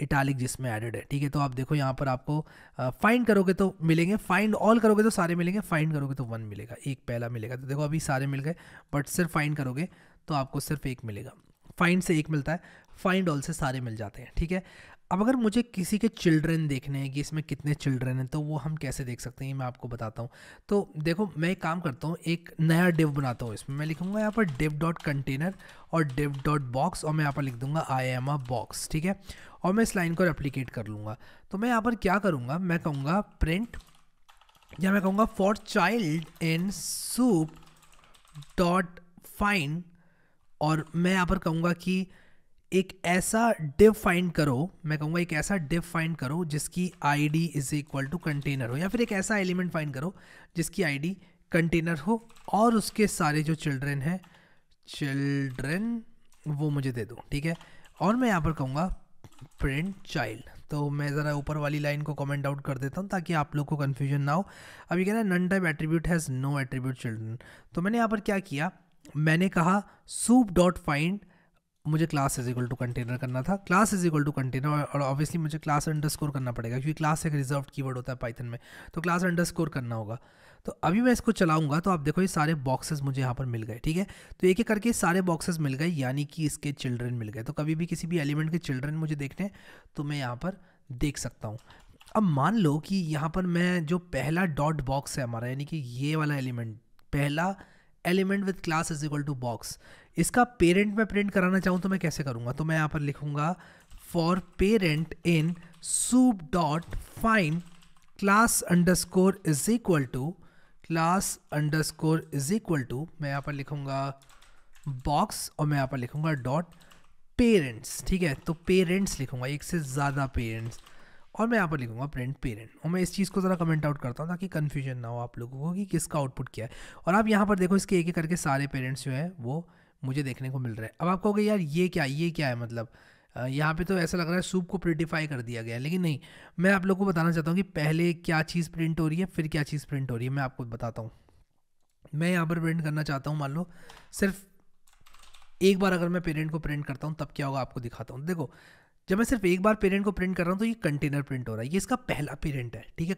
इटैलिक जिसमें एडेड है, ठीक है। तो आप देखो यहाँ पर आपको फाइंड करोगे तो मिलेंगे, फाइंड ऑल करोगे तो सारे मिलेंगे, फाइंड करोगे तो 1 मिलेगा, एक पहला मिलेगा। तो देखो अभी सारे मिल गए, बट सिर्फ फाइंड करोगे तो आपको सिर्फ एक मिलेगा। फाइंड से एक मिलता है, फाइंड ऑल से सारे मिल जाते हैं, ठीक है। अब अगर मुझे किसी के चिल्ड्रन देखने हैं कि इसमें कितने चिल्ड्रन हैं, तो वो हम कैसे देख सकते हैं, मैं आपको बताता हूँ। तो देखो मैं एक काम करता हूँ, एक नया डिव बनाता हूँ। इसमें मैं लिखूँगा यहाँ पर div डॉट कंटेनर और div डॉट बॉक्स और मैं यहाँ पर लिख दूँगा I am a box, ठीक है। और मैं इस लाइन को रेप्लिकेट कर लूँगा। तो मैं यहाँ पर क्या करूँगा, मैं कहूँगा प्रिंट, या मैं कहूँगा for child in soup dot find, और मैं यहाँ पर कहूँगा कि एक ऐसा div फाइंड करो, मैं कहूँगा एक ऐसा div फाइंड करो जिसकी ID is equal to container हो, या फिर एक ऐसा एलिमेंट फाइंड करो जिसकी ID कंटेनर हो और उसके सारे जो चिल्ड्रन हैं, चिल्ड्रन वो मुझे दे दो, ठीक है। और मैं यहाँ पर कहूँगा प्रिंट चाइल्ड। तो मैं ज़रा ऊपर वाली लाइन को कमेंट आउट कर देता हूँ ताकि आप लोग को कन्फ्यूजन ना हो। अभी कहना है none type attribute has no attribute children. तो मैंने यहाँ पर क्या किया, मैंने कहा soup डॉट फाइंड, मुझे class is equal to container करना था, class is equal to container, और ऑब्वियसली मुझे क्लास अंडरस्कोर करना पड़ेगा क्योंकि क्लास एक रिजर्व्ड कीवर्ड होता है पाइथन में, तो क्लास अंडरस्कोर करना होगा। तो अभी मैं इसको चलाऊंगा तो आप देखो ये सारे बॉक्सेस मुझे यहाँ पर मिल गए, ठीक है। तो एक एक करके सारे बॉक्सेस मिल गए, यानी कि इसके चिल्ड्रन मिल गए। तो कभी भी किसी भी एलिमेंट के चिल्ड्रन मुझे देखने हैं तो मैं यहाँ पर देख सकता हूँ। अब मान लो कि यहाँ पर मैं जो पहला डॉट बॉक्स है हमारा, यानी कि ये वाला एलिमेंट, पहला element with class is equal to box, इसका पेरेंट मैं प्रिंट कराना चाहूँ तो मैं कैसे करूँगा? तो मैं यहाँ पर लिखूँगा for parent in soup dot find class underscore is equal to, class underscore is equal to, मैं यहाँ पर लिखूँगा बॉक्स और मैं यहाँ पर लिखूँगा डॉट पेरेंट्स। ठीक है, तो पेरेंट्स लिखूँगा, एक से ज़्यादा पेरेंट्स, और मैं यहाँ पर लिखूँगा प्रिंट पेरेंट। और मैं इस चीज़ को ज़रा कमेंट आउट करता हूँ ताकि कन्फ्यूजन ना हो आप लोगों को कि किसका आउटपुट क्या है। और आप यहाँ पर देखो इसके एक एक करके सारे पेरेंट्स जो हैं वो मुझे देखने को मिल रहे हैं। अब आप कहोगे यार ये क्या है, मतलब यहाँ पे तो ऐसा लग रहा है सूप को प्रिंटिफाई कर दिया गया है, लेकिन नहीं, मैं आप लोगों को बताना चाहता हूँ कि पहले क्या चीज़ प्रिंट हो रही है फिर क्या चीज़ प्रिंट हो रही है। मैं आपको बताता हूँ। मैं यहाँ पर प्रिंट करना चाहता हूँ, मान लो सिर्फ एक बार अगर मैं पेरेंट को प्रिंट करता हूँ तब क्या होगा आपको दिखाता हूँ। देखो जब मैं सिर्फ एक बार पेरेंट को प्रिंट कर रहा हूँ तो ये कंटेनर प्रिंट हो रहा है, ये इसका पहला पेरेंट है। ठीक है,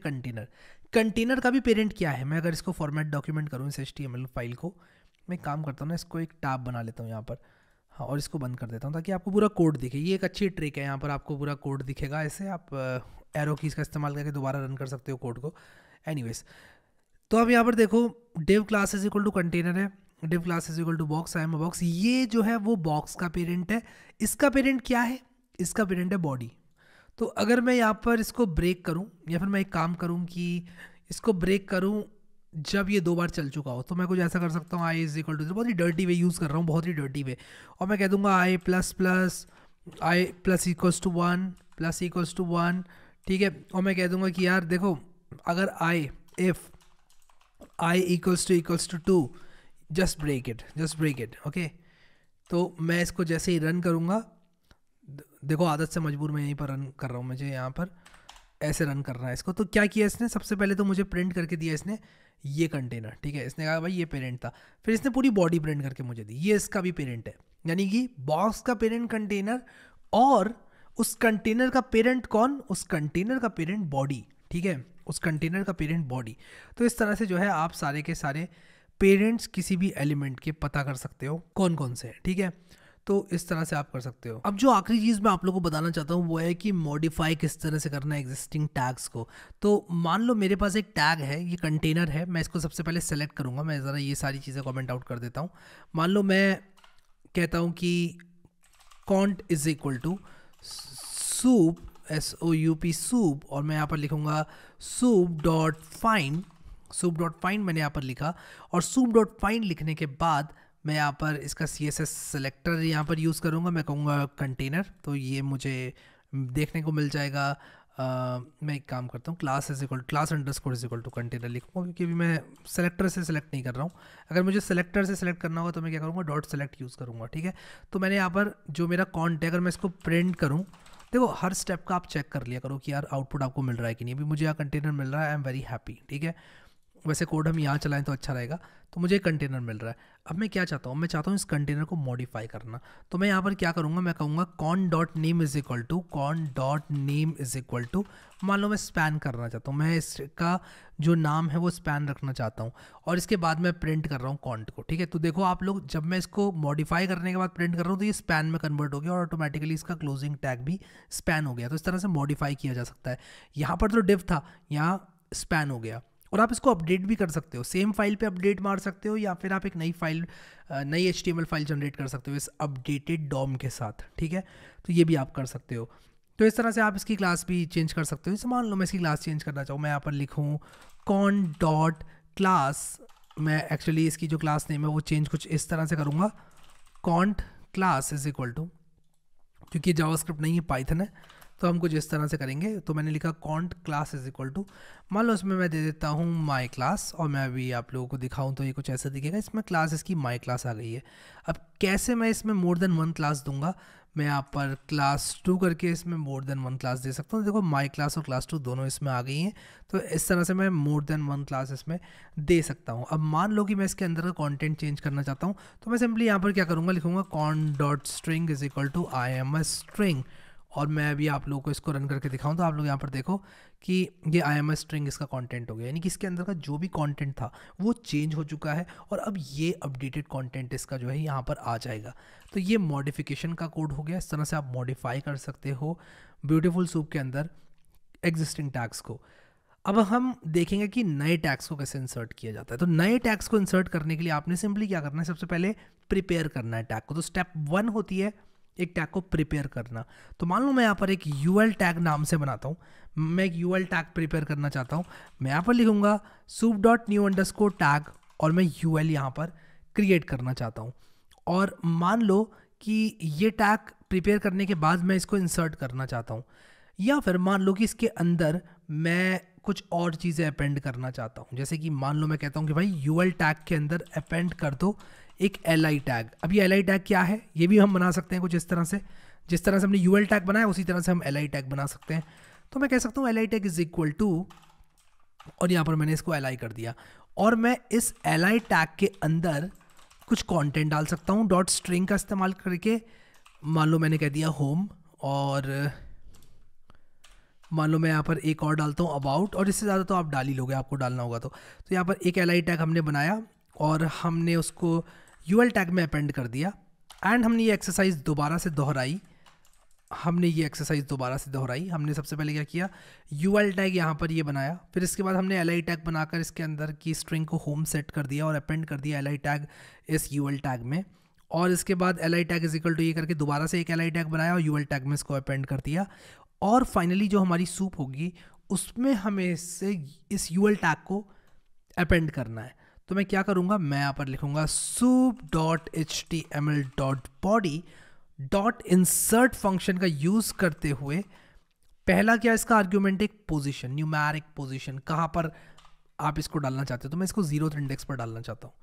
कंटेनर का भी पेरेंट क्या है? मैं अगर इसको फॉर्मेट डॉक्यूमेंट करूँ इस HTML फाइल को, मैं काम करता हूँ ना, इसको एक टैब बना लेता हूँ यहाँ पर, हाँ, और इसको बंद कर देता हूँ ताकि आपको पूरा कोड दिखे। ये एक अच्छी ट्रिक है, यहाँ पर आपको पूरा कोड दिखेगा। ऐसे आप एरो कीज का इस्तेमाल करके दोबारा रन कर सकते हो कोड को। एनीवेज, तो अब यहाँ पर देखो div class is equal to container है, div class is equal to box, I am a box, ये जो है वो बॉक्स का पेरेंट है। इसका पेरेंट क्या है? इसका पेरेंट है बॉडी। तो अगर मैं यहाँ पर इसको ब्रेक करूँ, या फिर मैं एक काम करूँ कि इसको ब्रेक करूँ जब ये 2 बार चल चुका हो, तो मैं कुछ ऐसा कर सकता हूँ, आई इज इक्वल टू, बहुत ही डर्टी वे यूज़ कर रहा हूँ, बहुत ही डर्टी वे, और मैं कह दूँगा I plus equals to 1 plus equals to 1। ठीक है, और मैं कह दूँगा कि यार देखो अगर if I equals to 2 just break it. Okay, तो मैं इसको जैसे ही रन करूँगा, देखो आदत से मजबूर मैं यहीं पर रन कर रहा हूँ, मुझे यहाँ पर ऐसे रन करना है इसको। तो क्या किया इसने, सबसे पहले तो मुझे प्रिंट करके दिया इसने ये कंटेनर। ठीक है, इसने कहा भाई ये पेरेंट था, फिर इसने पूरी बॉडी प्रिंट करके मुझे दी, ये इसका भी पेरेंट है, यानी कि बॉक्स का पेरेंट कंटेनर, और उस कंटेनर का पेरेंट कौन? उस कंटेनर का पेरेंट बॉडी। ठीक है, उस कंटेनर का पेरेंट बॉडी। तो इस तरह से जो है आप सारे के सारे पेरेंट्स किसी भी एलिमेंट के पता कर सकते हो कौन कौन से हैं। ठीक है, तो इस तरह से आप कर सकते हो। अब जो आखिरी चीज़ मैं आप लोगों को बताना चाहता हूँ वो है कि मॉडिफाई किस तरह से करना है एग्जिस्टिंग टैग्स को। तो मान लो मेरे पास एक टैग है, ये कंटेनर है, मैं इसको सबसे पहले सेलेक्ट करूँगा। मैं ज़रा ये सारी चीज़ें कमेंट आउट कर देता हूँ। मान लो मैं कहता हूँ कि cont is equal to soup, SOUP soup, और मैं यहाँ पर लिखूँगा सूप डॉट फाइंड मैंने यहाँ पर लिखा, और सूप डॉट फाइंड लिखने के बाद मैं यहाँ पर इसका CSS सेलेक्टर यहाँ पर यूज़ करूँगा। मैं कहूँगा कंटेनर, तो ये मुझे देखने को मिल जाएगा। मैं एक काम करता हूँ, class underscore is equal to container लिखूँगा, क्योंकि अभी मैं सेलेक्टर से सेलेक्ट नहीं कर रहा हूँ। अगर मुझे सेलेक्टर से सेलेक्ट करना होगा तो मैं क्या करूँगा, डॉट सेलेक्ट यूज़ करूँगा। ठीक है, तो मैंने यहाँ पर जो मेरा कॉन्ट है, अगर मैं इसको प्रिंट करूँ, देखो हर स्टेप का आप चेक कर लिया करो कि यार आउटपुट आपको मिल रहा है कि नहीं। अभी मुझे यहाँ कंटेनर मिल रहा है, आई एम वेरी हैप्पी। ठीक है, वैसे कोड हम यहाँ चलाएं तो अच्छा रहेगा। तो मुझे कंटेनर मिल रहा है। अब मैं क्या चाहता हूँ, मैं चाहता हूँ इस कंटेनर को मॉडिफाई करना। तो मैं यहाँ पर क्या करूँगा, मैं कहूँगा con dot name is equal to मान लो मैं स्पैन करना चाहता हूँ, मैं इसका जो नाम है वो स्पैन रखना चाहता हूँ, और इसके बाद मैं प्रिंट कर रहा हूँ कॉन्ट को। ठीक है, तो देखो आप लोग, जब मैं इसको मॉडिफाई करने के बाद प्रिंट कर रहा हूँ तो ये स्पैन में कन्वर्ट हो गया, और ऑटोमेटिकली इसका क्लोजिंग टैग भी स्पैन हो गया। तो इस तरह से मॉडिफाई किया जा सकता है। यहाँ पर तो डिव था, यहाँ स्पैन हो गया। और आप इसको अपडेट भी कर सकते हो, सेम फाइल पे अपडेट मार सकते हो, या फिर आप एक नई HTML फाइल जनरेट कर सकते हो इस अपडेटेड डॉम के साथ। ठीक है, तो ये भी आप कर सकते हो। तो इस तरह से आप इसकी क्लास भी चेंज कर सकते हो। जैसे मान लो मैं इसकी क्लास चेंज करना चाहूँ, मैं यहाँ पर लिखूँ कॉन डॉट क्लास, मैं एक्चुअली इसकी जो क्लास नेम है वो चेंज कुछ इस तरह से करूँगा, cont class is equal to, क्योंकि जावास्क्रिप्ट नहीं है, पाइथन है, तो हम कुछ इस तरह से करेंगे। तो मैंने लिखा cont class is equal to, मान लो इसमें मैं दे देता हूँ माई क्लास, और मैं अभी आप लोगों को दिखाऊं तो ये कुछ ऐसा दिखेगा। इसमें क्लास इसकी माई क्लास आ गई है। अब कैसे मैं इसमें मोर देन 1 क्लास दूंगा, मैं यहाँ पर क्लास 2 करके इसमें मोर देन 1 क्लास दे सकता हूँ। देखो माई क्लास और क्लास 2 दोनों इसमें आ गई हैं, तो इस तरह से मैं मोर देन 1 क्लास इसमें दे सकता हूँ। अब मान लो कि मैं इसके अंदर का कंटेंट चेंज करना चाहता हूँ, तो मैं सिंपली यहाँ पर क्या करूँगा, लिखूँगा con dot string is equal to I am a string, और मैं अभी आप लोगों को इसको रन करके दिखाऊं तो आप लोग यहाँ पर देखो कि ये आई एम स्ट्रिंग इसका कंटेंट हो गया, यानी कि इसके अंदर का जो भी कंटेंट था वो चेंज हो चुका है और अब ये अपडेटेड कंटेंट इसका जो है यहाँ पर आ जाएगा। तो ये मॉडिफिकेशन का कोड हो गया। इस तरह से आप मॉडिफाई कर सकते हो ब्यूटीफुल सूप के अंदर एग्जिस्टिंग टैग्स को। अब हम देखेंगे कि नए टैग्स को कैसे इंसर्ट किया जाता है। तो नए टैग्स को इंसर्ट करने के लिए आपने सिंपली क्या करना है, सबसे पहले प्रिपेयर करना है टैग को। तो स्टेप 1 होती है एक टैग को प्रिपेयर करना। तो मान लो मैं यहाँ पर एक यूएल टैग नाम से बनाता हूँ, मैं एक यूएल टैग प्रिपेयर करना चाहता हूँ। मैं यहाँ पर लिखूंगा soup.new_tag और मैं यूएल यहाँ पर क्रिएट करना चाहता हूँ। और मान लो कि ये टैग प्रिपेयर करने के बाद मैं इसको इंसर्ट करना चाहता हूँ, या फिर मान लो कि इसके अंदर मैं कुछ और चीज़ें अपेंड करना चाहता हूँ। जैसे कि मान लो मैं कहता हूँ कि भाई यूएल टैग के अंदर अपेंड कर दो एक एल टैग। अब ये एल टैग क्या है, ये भी हम बना सकते हैं कुछ इस तरह से, जिस तरह से हमने यूएल टैग बनाया उसी तरह से हम एल टैग बना सकते हैं। तो मैं कह सकता हूँ el tag is equal to, और यहाँ पर मैंने इसको एल कर दिया, और मैं इस एल टैग के अंदर कुछ कंटेंट डाल सकता हूँ डॉट स्ट्रिंग का इस्तेमाल करके। मान लो मैंने कह दिया होम, और मान लो मैं यहाँ पर एक और डालता हूँ अबाउट, और इससे ज़्यादा तो आप डाल ही लोगे, आपको डालना होगा। तो यहाँ पर एक एल टैग हमने बनाया और हमने उसको यूएल टैग में अपेंड कर दिया, एंड हमने ये एक्सरसाइज दोबारा से दोहराई। हमने सबसे पहले क्या किया, यूएल टैग यहाँ पर ये बनाया, फिर इसके बाद हमने एल टैग बनाकर इसके अंदर की स्ट्रिंग को होम सेट कर दिया और अपेंड कर दिया एल टैग इस यूएल टैग में, और इसके बाद el tag is equal to ये करके दोबारा से एक एल टैग बनाया और यूएल टैग में इसको अपेंड कर दिया। और फाइनली जो हमारी सूप होगी उसमें हमें इस यूएल टैग को अपेंड करना है। तो मैं क्या करूँगा, मैं यहाँ पर लिखूँगा soup.html.body.insert फंक्शन का यूज़ करते हुए पहला क्या इसका आर्ग्यूमेंट, एक पोजीशन, न्यूमेरिक पोजीशन, कहाँ पर आप इसको डालना चाहते हो। तो मैं इसको 0th इंडेक्स पर डालना चाहता हूँ।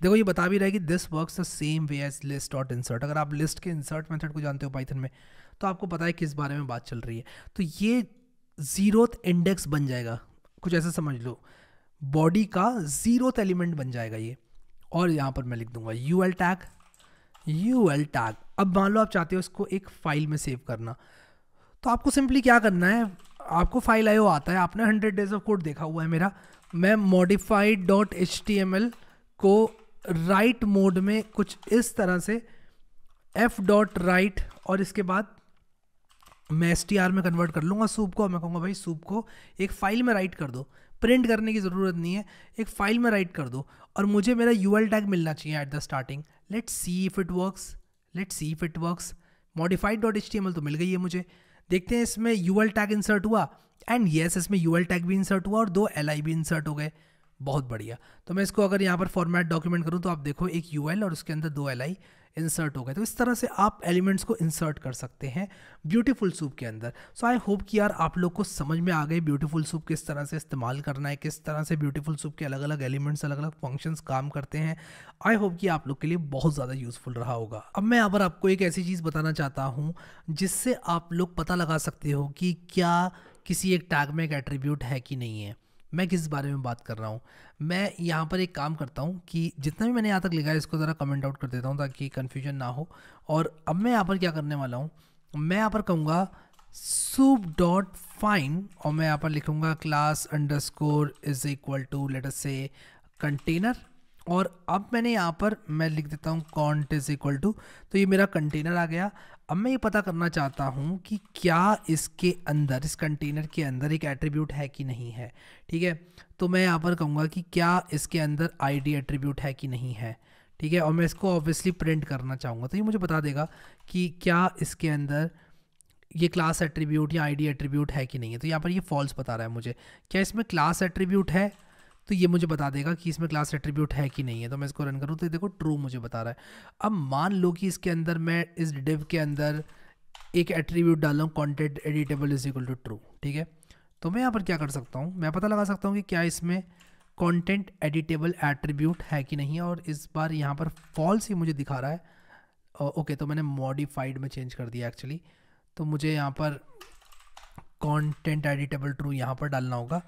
देखो ये बता भी रहा है कि this works the same way as list dot insert. अगर आप लिस्ट के इंसर्ट मेथड को जानते हो पाइथन में तो आपको पता है किस बारे में बात चल रही है। तो ये 0th इंडेक्स बन जाएगा, कुछ ऐसा समझ लो, बॉडी का 0th एलिमेंट बन जाएगा ये। और यहाँ पर मैं लिख दूंगा यूएल टैग। अब मान लो आप चाहते हो इसको एक फाइल में सेव करना, तो आपको सिंपली क्या करना है, आपको फाइल आईओ आता है, आपने 100 डेज ऑफ कोड देखा हुआ है मेरा। मैं modified.html को राइट मोड में कुछ इस तरह से f.write, और इसके बाद मैं str में कन्वर्ट कर लूँगा सूप को, और मैं कहूँगा भाई सूप को एक फाइल में राइट कर दो, प्रिंट करने की ज़रूरत नहीं है, एक फाइल में राइट कर दो, और मुझे मेरा यूएल टैग मिलना चाहिए at the starting. Let's see if it works. modified.html तो मिल गई है मुझे। देखते हैं इसमें यूएल टैग इंसर्ट हुआ, एंड येस इसमें यूएल टैग भी इंसर्ट हुआ और 2 एल भी इंसर्ट हो गए। बहुत बढ़िया। तो मैं इसको अगर यहाँ पर फॉर्मेट डॉक्यूमेंट करूँ तो आप देखो एक यूएल और उसके अंदर 2 एल इंसर्ट हो गए। तो इस तरह से आप एलिमेंट्स को इंसर्ट कर सकते हैं ब्यूटीफुल सूप के अंदर। सो आई होप कि यार आप लोग को समझ में आ गए ब्यूटीफुल सूप किस तरह से इस्तेमाल करना है, किस तरह से ब्यूटीफुल सूप के अलग अलग एलिमेंट्स, अलग अलग फंक्शंस काम करते हैं। आई होप कि आप लोग के लिए बहुत ज़्यादा यूजफुल रहा होगा। अब मैं यहाँ पर आपको एक ऐसी चीज़ बताना चाहता हूँ जिससे आप लोग पता लगा सकते हो कि क्या किसी एक टैग में एक एट्रीब्यूट है कि नहीं है। मैं किस बारे में बात कर रहा हूँ, मैं यहाँ पर एक काम करता हूँ कि जितना भी मैंने यहाँ तक लिखा है इसको ज़रा कमेंट आउट कर देता हूँ ताकि कन्फ्यूजन ना हो। और अब मैं यहाँ पर क्या करने वाला हूँ, मैं यहाँ पर कहूँगा soup.find, और मैं यहाँ पर लिखूँगा class underscore is equal to let us say container, और अब मैंने यहाँ पर मैं लिख देता हूँ cont is equal to, तो ये मेरा कंटेनर आ गया। अब मैं ये पता करना चाहता हूँ कि क्या इसके अंदर, इस कंटेनर के अंदर एक एट्रीब्यूट है कि नहीं है। ठीक है, तो मैं यहाँ पर कहूँगा कि क्या इसके अंदर आईडी एट्रीब्यूट है कि नहीं है। ठीक है, और मैं इसको ऑब्वियसली प्रिंट करना चाहूँगा, तो ये मुझे बता देगा कि क्या इसके अंदर ये क्लास एट्रीब्यूट या आईडी एट्रीब्यूट है कि नहीं है। तो यहाँ पर ये फॉल्स बता रहा है मुझे। क्या इसमें क्लास एट्रीब्यूट है, तो ये मुझे बता देगा कि इसमें क्लास एट्रीब्यूट है कि नहीं है। तो मैं इसको रन करूँ तो देखो ट्रू मुझे बता रहा है। अब मान लो कि इसके अंदर मैं इस डिव के अंदर एक एट्रीब्यूट डाल रहा हूँ content editable is equal to true. ठीक है, तो मैं यहाँ पर क्या कर सकता हूँ, मैं पता लगा सकता हूँ कि क्या इसमें कंटेंट एडिटेबल एट्रीब्यूट है कि नहीं है, और इस बार यहाँ पर फॉल्स ही मुझे दिखा रहा है। ओके, तो मैंने मॉडिफाइड में चेंज कर दिया एक्चुअली, तो मुझे यहाँ पर कंटेंट एडिटेबल ट्रू यहाँ पर डालना होगा।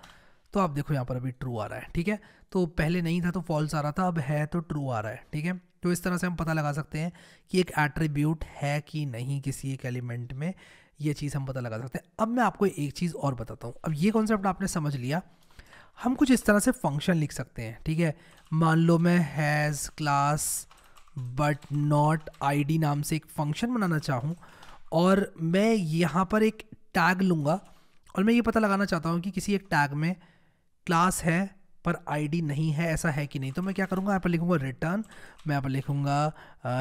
तो आप देखो यहाँ पर अभी ट्रू आ रहा है। ठीक है, तो पहले नहीं था तो फॉल्स आ रहा था, अब है तो ट्रू आ रहा है। ठीक है, तो इस तरह से हम पता लगा सकते हैं कि एक एट्रीब्यूट है कि नहीं किसी एक एलिमेंट में, ये चीज़ हम पता लगा सकते हैं। अब मैं आपको एक चीज़ और बताता हूँ। अब ये कॉन्सेप्ट आपने समझ लिया, हम कुछ इस तरह से फंक्शन लिख सकते हैं, ठीक है। मान लो मैं has class but not ID नाम से एक फंक्शन बनाना चाहूँ, और मैं यहाँ पर एक टैग लूँगा और मैं ये पता लगाना चाहता हूँ कि किसी एक टैग में क्लास है पर आईडी नहीं है, ऐसा है कि नहीं। तो मैं क्या करूँगा, यहाँ पर लिखूँगा रिटर्न, मैं यहाँ पर लिखूँगा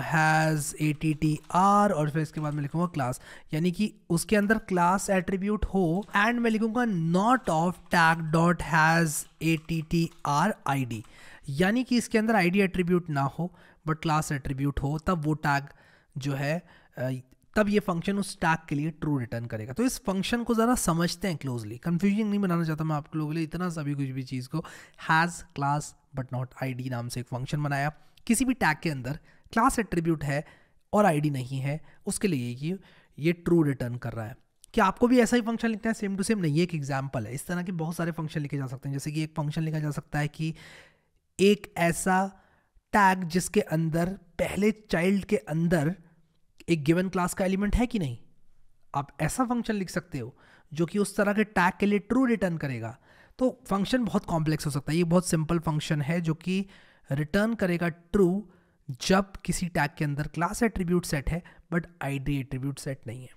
हैज़ ATTR और फिर इसके बाद मैं लिखूँगा क्लास, यानी कि उसके अंदर क्लास एट्रीब्यूट हो, एंड मैं लिखूँगा not of tag dot has ATTR ID, यानी कि इसके अंदर आईडी एट्रीब्यूट ना हो बट क्लास एट्रीब्यूट हो, तब वो टैग जो है तब ये फंक्शन उस टैग के लिए ट्रू रिटर्न करेगा। तो इस फंक्शन को ज़रा समझते हैं क्लोजली, कंफ्यूजिंग नहीं बनाना चाहता मैं आप लोगों के लिए इतना सभी कुछ भी चीज़ को। Has class but not ID नाम से एक फंक्शन बनाया, किसी भी टैग के अंदर क्लास एट्रीब्यूट है और आईडी नहीं है, उसके लिए ये ट्रू रिटर्न कर रहा है। क्या आपको भी ऐसा ही फंक्शन लिखना है सेम टू सेम? नहीं, ये एक एग्जाम्पल है। इस तरह के बहुत सारे फंक्शन लिखे जा सकते हैं। जैसे कि एक फंक्शन लिखा जा सकता है कि एक ऐसा टैग जिसके अंदर पहले चाइल्ड के अंदर एक गिवन क्लास का एलिमेंट है कि नहीं, आप ऐसा फंक्शन लिख सकते हो जो कि उस तरह के टैग के लिए ट्रू रिटर्न करेगा। तो फंक्शन बहुत कॉम्प्लेक्स हो सकता है, ये बहुत सिंपल फंक्शन है जो कि रिटर्न करेगा ट्रू जब किसी टैग के अंदर क्लास एट्रीब्यूट सेट है बट आईडी एट्रीब्यूट सेट नहीं है।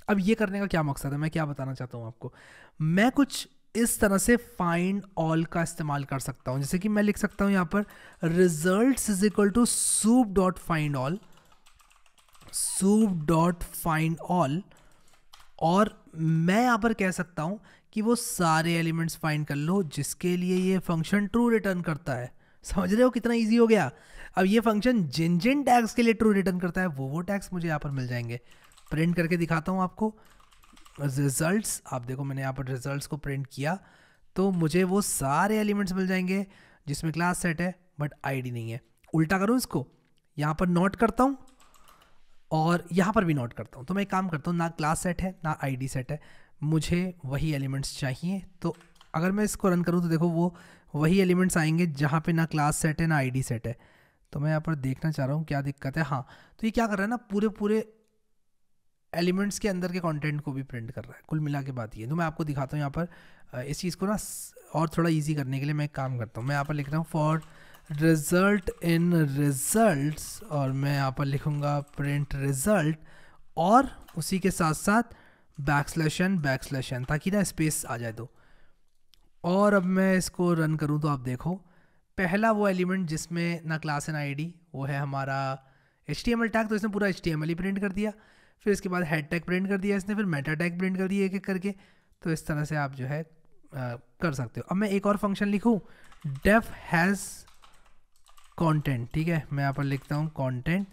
अब ये करने का क्या मकसद है, मैं क्या बताना चाहता हूँ आपको, मैं कुछ इस तरह से फाइंड ऑल का इस्तेमाल कर सकता हूँ। जैसे कि मैं लिख सकता हूँ यहाँ पर results is equal to soup dot find all, soup dot find all, और मैं यहाँ पर कह सकता हूँ कि वो सारे एलिमेंट्स फाइंड कर लो जिसके लिए ये फंक्शन ट्रू रिटर्न करता है। समझ रहे हो कितना इजी हो गया? अब ये फंक्शन जिन जिन टैग्स के लिए ट्रू रिटर्न करता है वो टैग्स मुझे यहाँ पर मिल जाएंगे। प्रिंट करके दिखाता हूँ आपको रिजल्ट्स। आप देखो मैंने यहाँ पर रिजल्ट्स को प्रिंट किया तो मुझे वो सारे एलिमेंट्स मिल जाएंगे जिसमें क्लास सेट है बट आईडी नहीं है। उल्टा करूँ इसको, यहाँ पर नोट करता हूँ और यहाँ पर भी नोट करता हूँ। तो मैं एक काम करता हूँ, ना क्लास सेट है ना आईडी सेट है, मुझे वही एलिमेंट्स चाहिए। तो अगर मैं इसको रन करूँ तो देखो वो वही एलिमेंट्स आएंगे जहाँ पे ना क्लास सेट है ना आईडी सेट है। तो मैं यहाँ पर देखना चाह रहा हूँ क्या दिक्कत है। हाँ, तो ये क्या कर रहा है ना, पूरे एलिमेंट्स के अंदर के कंटेंट को भी प्रिंट कर रहा है। कुल मिला के बात ये। तो मैं आपको दिखाता हूँ यहाँ पर इस चीज़ को ना और थोड़ा इजी करने के लिए मैं एक काम करता हूँ, मैं यहाँ पर लिख रहा हूँ फॉर रिजल्ट इन रिजल्ट्स, और मैं यहाँ पर लिखूँगा प्रिंट रिजल्ट और उसी के साथ साथ बैकस्लैश n ताकि ना स्पेस आ जाए। दो और अब मैं इसको रन करूँ तो आप देखो पहला वो एलिमेंट जिसमें ना क्लास है ना आईडी, वो है हमारा HTML टैग। तो इसने पूरा HTML ही प्रिंट कर दिया। फिर इसके बाद हेड टैग प्रिंट कर दिया इसने, फिर मेटा टैग प्रिंट कर दिया एक एक करके। तो इस तरह से आप जो है कर सकते हो। अब मैं एक और फंक्शन लिखूँ, डेफ हैज़ कंटेंट, ठीक है। मैं यहाँ पर लिखता हूँ कंटेंट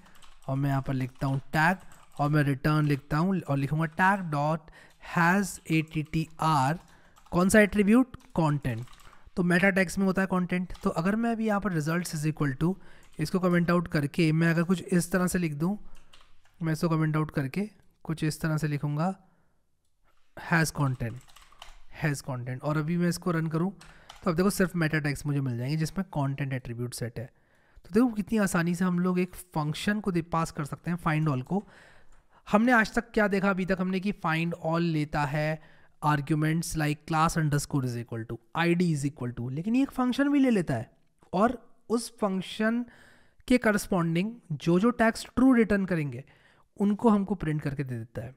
और मैं यहाँ पर लिखता हूँ टैग और मैं रिटर्न लिखता हूँ और लिखूँगा टैग डॉट हैज़ ATTR, कौन सा एट्रीब्यूट, कंटेंट। तो मेटा टैग्स में होता है कंटेंट। तो अगर मैं अभी यहाँ पर रिजल्ट्स इज इक्वल टू इसको कमेंट आउट करके मैं अगर कुछ इस तरह से लिख दूँ, मैं इसको कमेंट आउट करके कुछ इस तरह से लिखूँगा हैज़ कंटेंट, और अभी मैं इसको रन करूँ तो अब देखो सिर्फ मेटा टैग्स मुझे मिल जाएंगे जिसमें कंटेंट एट्रीब्यूट सेट है। तो देखो कितनी आसानी से हम लोग एक फंक्शन को पास कर सकते हैं, फाइंड ऑल को। हमने आज तक क्या देखा अभी तक हमने कि फाइंड ऑल लेता है arguments like class underscore is equal to, ID is equal to, लेकिन ये एक फंक्शन भी ले लेता है और उस फंक्शन के करस्पॉन्डिंग जो टैग्स ट्रू रिटर्न करेंगे उनको हमको प्रिंट करके दे देता है।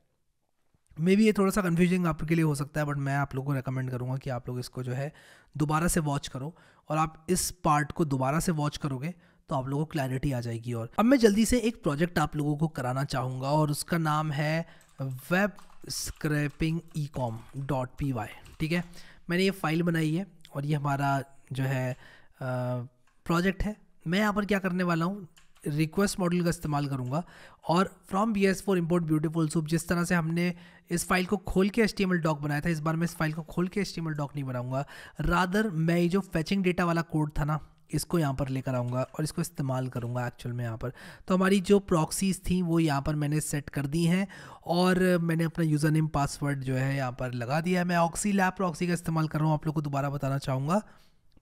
मे बी ये थोड़ा सा कन्फ्यूजिंग आपके लिए हो सकता है, बट मैं आप लोगों को रेकमेंड करूँगा कि आप लोग इसको जो है दोबारा से वॉच करो, और आप इस पार्ट को दोबारा से वॉच करोगे तो आप लोगों को क्लैरिटी आ जाएगी। और अब मैं जल्दी से एक प्रोजेक्ट आप लोगों को कराना चाहूँगा और उसका नाम है वेब स्क्रैपिंग ecom.py, ठीक है। मैंने ये फाइल बनाई है और ये हमारा जो है प्रोजेक्ट है। मैं यहाँ पर क्या करने वाला हूँ, रिक्वेस्ट मॉडल का इस्तेमाल करूँगा और from BS4 import beautiful soup, जिस तरह से हमने इस फाइल को खोल के HTML डॉक बनाया था, इस बार मैं इस फाइल को खोल के HTML डॉक नहीं बनाऊंगा, रादर मैं ये जो फेचिंग डेटा वाला कोड था ना इसको यहाँ पर लेकर आऊँगा और इसको इस्तेमाल करूँगा एक्चुअल में यहाँ पर। तो हमारी जो प्रॉक्सीज थी वो यहाँ पर मैंने सेट कर दी हैं और मैंने अपना यूज़र नेम पासवर्ड जो है यहाँ पर लगा दिया है। मैं ऑक्सी लैब प्रॉक्सी का इस्तेमाल कर रहा हूँ। आप लोग को दोबारा बताना चाहूँगा,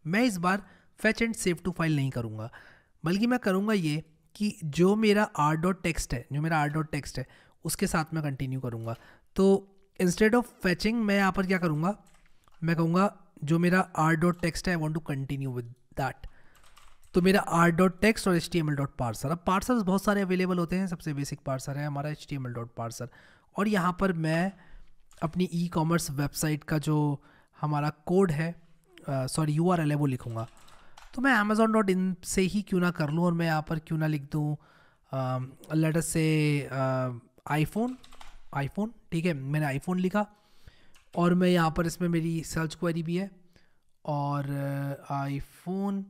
मैं इस बार fetch and save to file नहीं करूँगा, बल्कि मैं करूँगा ये कि जो मेरा r.txt है, उसके साथ मैं कंटिन्यू करूँगा। तो इंस्टेड ऑफ फैचिंग मैं यहाँ पर क्या करूँगा, मैं कहूँगा जो मेरा आर डॉट टेक्स्ट है I want to continue with that. तो मेरा आर डॉट टेक्स्ट और HTML डॉट पार्सर, अब पार्सर बहुत सारे अवेलेबल होते हैं, सबसे बेसिक पार्सर है हमारा HTML डॉट पार्सर। और यहाँ पर मैं अपनी ई-कॉमर्स वेबसाइट का जो हमारा कोड है, सॉरी URL है, वो लिखूँगा। तो मैं amazon.in से ही क्यों ना कर लूँ, और मैं यहाँ पर क्यों ना लिख दूँ लेट अस से आईफोन, ठीक है, मैंने आईफोन लिखा। और मैं यहाँ पर इसमें मेरी सर्च क्वेरी भी है और आईफोन,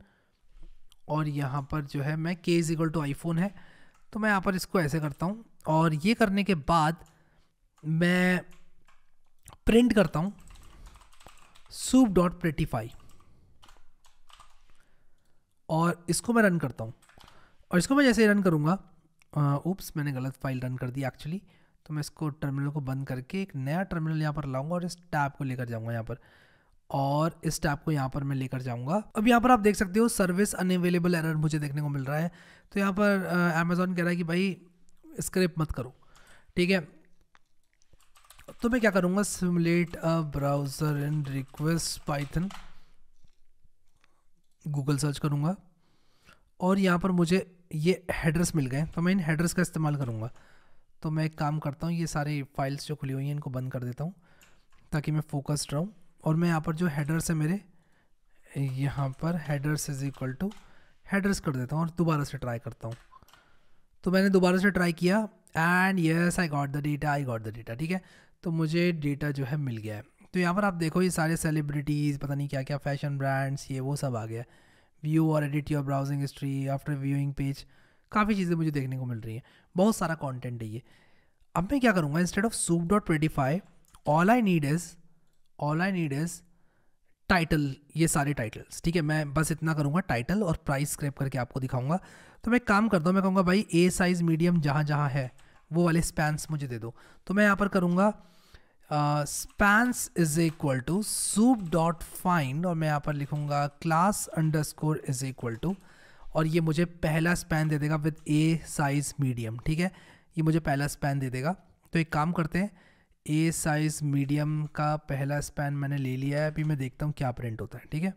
और यहाँ पर जो है मैं k is equal to iPhone है, तो मैं यहाँ पर इसको ऐसे करता हूँ। और ये करने के बाद मैं प्रिंट करता हूँ soup.prettify, और इसको मैं रन करता हूँ। और इसको मैं जैसे रन करूँगा, उप्स मैंने गलत फाइल रन कर दी एक्चुअली, तो मैं इसको टर्मिनल को बंद करके एक नया टर्मिनल यहाँ पर लाऊंगा और इस टैब को लेकर जाऊँगा यहाँ पर, और इस टैब को यहाँ पर मैं लेकर जाऊँगा। अब यहाँ पर आप देख सकते हो सर्विस अनअवेलेबल एरर मुझे देखने को मिल रहा है। तो यहाँ पर अमेज़ॉन कह रहा है कि भाई स्क्रैप मत करो, ठीक है। तो मैं क्या करूँगा, simulate a browser in request Python, Google search करूँगा और यहाँ पर मुझे ये हेडर्स मिल गए, तो मैं इन हेडर्स का इस्तेमाल करूँगा। तो मैं एक काम करता हूँ, ये सारी फाइल्स जो खुली हुई हैं इनको बंद कर देता हूँ ताकि मैं फोकस्ड रहूँ। और मैं यहाँ पर जो हेडर्स है मेरे, यहाँ पर headers is equal to headers कर देता हूँ और दोबारा से ट्राई करता हूँ। तो मैंने दोबारा से ट्राई किया and yes I got the data, ठीक है। तो मुझे डेटा जो है मिल गया है। तो यहाँ पर आप देखो ये सारे सेलिब्रिटीज़, पता नहीं क्या क्या, फैशन ब्रांड्स, ये वो सब आ गया। व्यू और edit your browsing history after viewing page, काफ़ी चीज़ें मुझे देखने को मिल रही हैं, बहुत सारा कंटेंट है ये। अब मैं क्या करूँगा, instead of soup.prettify all I need is title, ये सारे टाइटल्स, ठीक है। मैं बस इतना करूँगा, टाइटल और प्राइस स्क्रैप करके आपको दिखाऊंगा। तो मैं एक काम करता हूँ, मैं कहूँगा भाई ए साइज़ मीडियम जहाँ जहाँ है वो वाले स्पैन्स मुझे दे दो। तो मैं यहाँ पर करूँगा spans is equal to soup.find, और मैं यहाँ पर लिखूँगा class underscore is equal to, और ये मुझे पहला स्पैन दे देगा विद ए साइज़ मीडियम, ठीक है। ये मुझे पहला स्पैन दे देगा। तो एक काम करते हैं, ए साइज़ मीडियम का पहला स्पैन मैंने ले लिया है। अभी मैं देखता हूँ क्या प्रिंट होता है, ठीक है।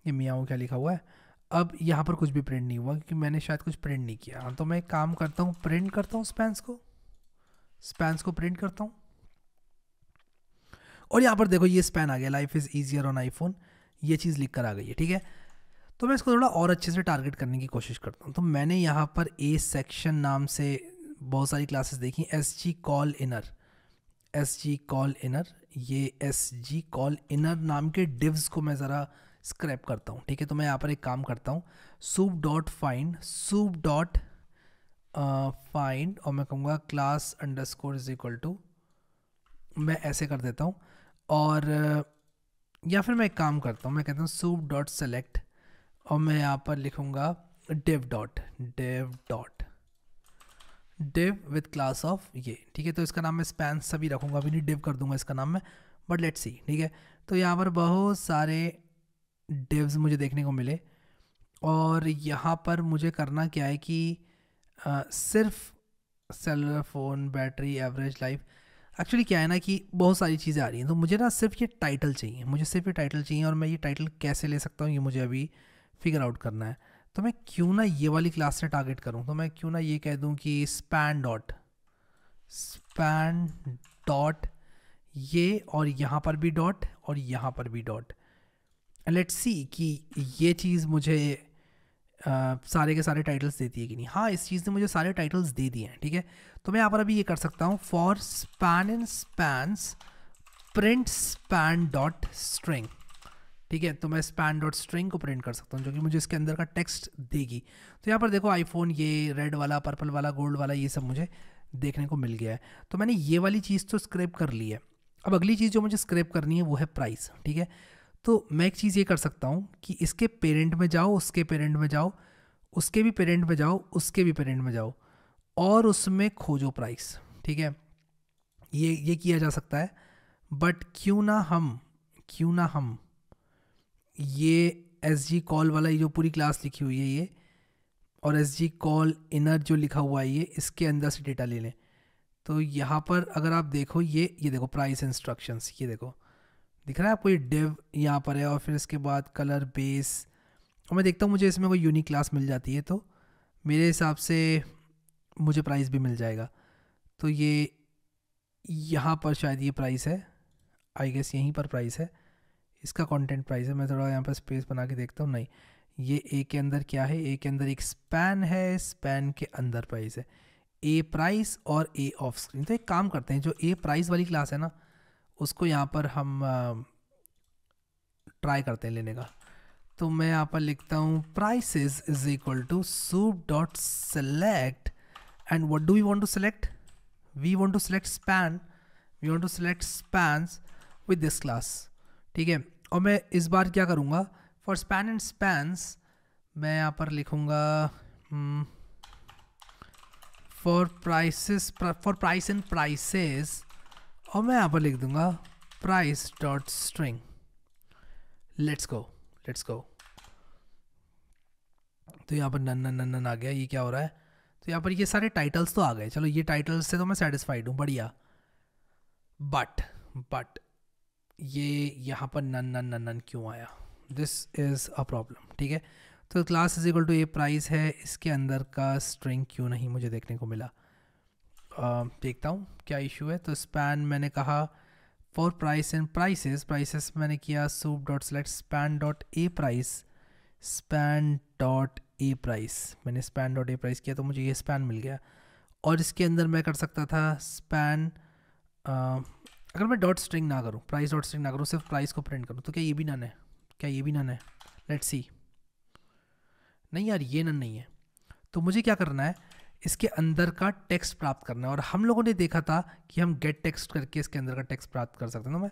ये मियाँ क्या लिखा हुआ है, अब यहाँ पर कुछ भी प्रिंट नहीं हुआ क्योंकि मैंने शायद कुछ प्रिंट नहीं किया। तो मैं एक काम करता हूँ, प्रिंट करता हूँ स्पैन्स को प्रिंट करता हूँ। और यहाँ पर देखो ये स्पैन आ गया, life is easier on iPhone, ये चीज़ लिख कर आ गई है, ठीक है। तो मैं इसको थोड़ा और अच्छे से टारगेट करने की कोशिश करता हूँ। तो मैंने यहाँ पर ए सेक्शन नाम से बहुत सारी क्लासेस देखी, SG कॉल इनर, ये SG कॉल इनर नाम के डिव्स को मैं ज़रा स्क्रैप करता हूँ, ठीक है। तो मैं यहाँ पर एक काम करता हूँ, soup.find और मैं कहूँगा class underscore is equal to, मैं ऐसे कर देता हूँ। और या फिर मैं एक काम करता हूँ, मैं कहता हूँ soup.select, और मैं यहाँ पर लिखूँगा div विथ क्लास ऑफ ये, ठीक है। तो इसका नाम मैं स्पैन सभी रखूँगा, अभी नहीं div कर दूँगा इसका नाम मैं, बट लेट्स सी, ठीक है। तो यहाँ पर बहुत सारे divs मुझे देखने को मिले, और यहाँ पर मुझे करना क्या है कि सिर्फ cellular phone, battery, average life, actually क्या है ना कि बहुत सारी चीज़ें आ रही हैं। तो मुझे ना सिर्फ ये टाइटल चाहिए, और मैं ये टाइटल कैसे ले सकता हूँ ये मुझे अभी फिगर आउट करना है। तो मैं क्यों ना ये वाली क्लास से टारगेट करूँ, तो मैं क्यों ना ये कह दूँ कि स्पैन डॉट ये, और यहाँ पर भी डॉट और यहाँ पर भी डॉट। लेट्स सी कि ये चीज़ मुझे सारे के सारे टाइटल्स देती है कि नहीं। हाँ, इस चीज़ ने मुझे सारे टाइटल्स दे दिए हैं, ठीक है। तो मैं यहाँ पर अभी ये कर सकता हूँ, for span in spans print span dot string, ठीक है। तो मैं स्पैन डॉट स्ट्रिंग को प्रिंट कर सकता हूँ जो कि मुझे इसके अंदर का टेक्स्ट देगी। तो यहाँ पर देखो आईफोन, ये रेड वाला, पर्पल वाला, गोल्ड वाला, ये सब मुझे देखने को मिल गया है। तो मैंने ये वाली चीज़ तो स्क्रैप कर ली है। अब अगली चीज़ जो मुझे स्क्रैप करनी है वो है प्राइस, ठीक है। तो मैं एक चीज़ ये कर सकता हूँ कि इसके पेरेंट में जाओ, उसके पेरेंट में जाओ, उसके भी पेरेंट में जाओ, उसके भी पेरेंट में जाओ, और उसमें खोजो प्राइस, ठीक है। ये किया जा सकता है, बट क्यों ना हम ये SG कॉल वाला, ये जो पूरी क्लास लिखी हुई है ये, और SG कॉल इनर जो लिखा हुआ है ये, इसके अंदर से डेटा ले लें। तो यहाँ पर अगर आप देखो ये देखो प्राइस इंस्ट्रक्शंस, ये देखो दिख रहा है आपको, ये डिव यहाँ पर है और फिर इसके बाद कलर बेस, और मैं देखता हूँ मुझे इसमें कोई यूनिक क्लास मिल जाती है तो मेरे हिसाब से मुझे प्राइस भी मिल जाएगा। तो ये यहाँ पर शायद ये प्राइस है, आई गेस यहीं पर प्राइस है, इसका कंटेंट प्राइस है। मैं थोड़ा यहाँ पर स्पेस बना के देखता हूँ, नहीं ये ए के अंदर क्या है, ए के अंदर एक स्पैन है, स्पैन के अंदर प्राइस है, ए प्राइस और ए ऑफ स्क्रीन। तो एक काम करते हैं, जो ए प्राइस वाली क्लास है ना उसको यहाँ पर हम ट्राई करते हैं लेने का। तो मैं यहाँ पर लिखता हूँ prices is equal to soup dot select, and what do we want to select, we want to select span, we want to select spans with this class, ठीक है। और मैं इस बार क्या करूँगा, फॉर स्पैन एंड स्पैन्स मैं यहाँ पर लिखूँगा for prices, for price and prices, और मैं यहाँ पर लिख दूँगा price dot string. Let's go, let's go. तो यहाँ पर नन नन नन आ गया, ये क्या हो रहा है, तो यहाँ पर ये सारे टाइटल्स तो आ गए, चलो ये टाइटल्स से तो मैं सेटिस्फाइड हूँ, बढ़िया। बट ये यहाँ पर नन नन नन नन क्यों आया, दिस इज़ अ प्रॉब्लम, ठीक है। तो class is equal to a price है, इसके अंदर का स्ट्रिंग क्यों नहीं मुझे देखने को मिला, देखता हूँ क्या इशू है। तो स्पैन मैंने कहा for price and prices, prices मैंने किया soup dot select span dot A price, span dot A price, मैंने स्पैन डॉट ए प्राइस किया तो मुझे ये स्पैन मिल गया। और इसके अंदर मैं कर सकता था स्पैन, अगर मैं डॉट स्ट्रिंग ना करूँ, प्राइस डॉट स्ट्रिंग ना करूँ, सिर्फ प्राइस को प्रिंट करूँ, तो क्या ये भी नन है, क्या ये भी नन है, लेट्स सी। नहीं यार ये नन नहीं है, तो मुझे क्या करना है, इसके अंदर का टेक्स्ट प्राप्त करना है। और हम लोगों ने देखा था कि हम गेट टेक्स्ट करके इसके अंदर का टेक्स्ट प्राप्त कर सकते हैं, तो मैं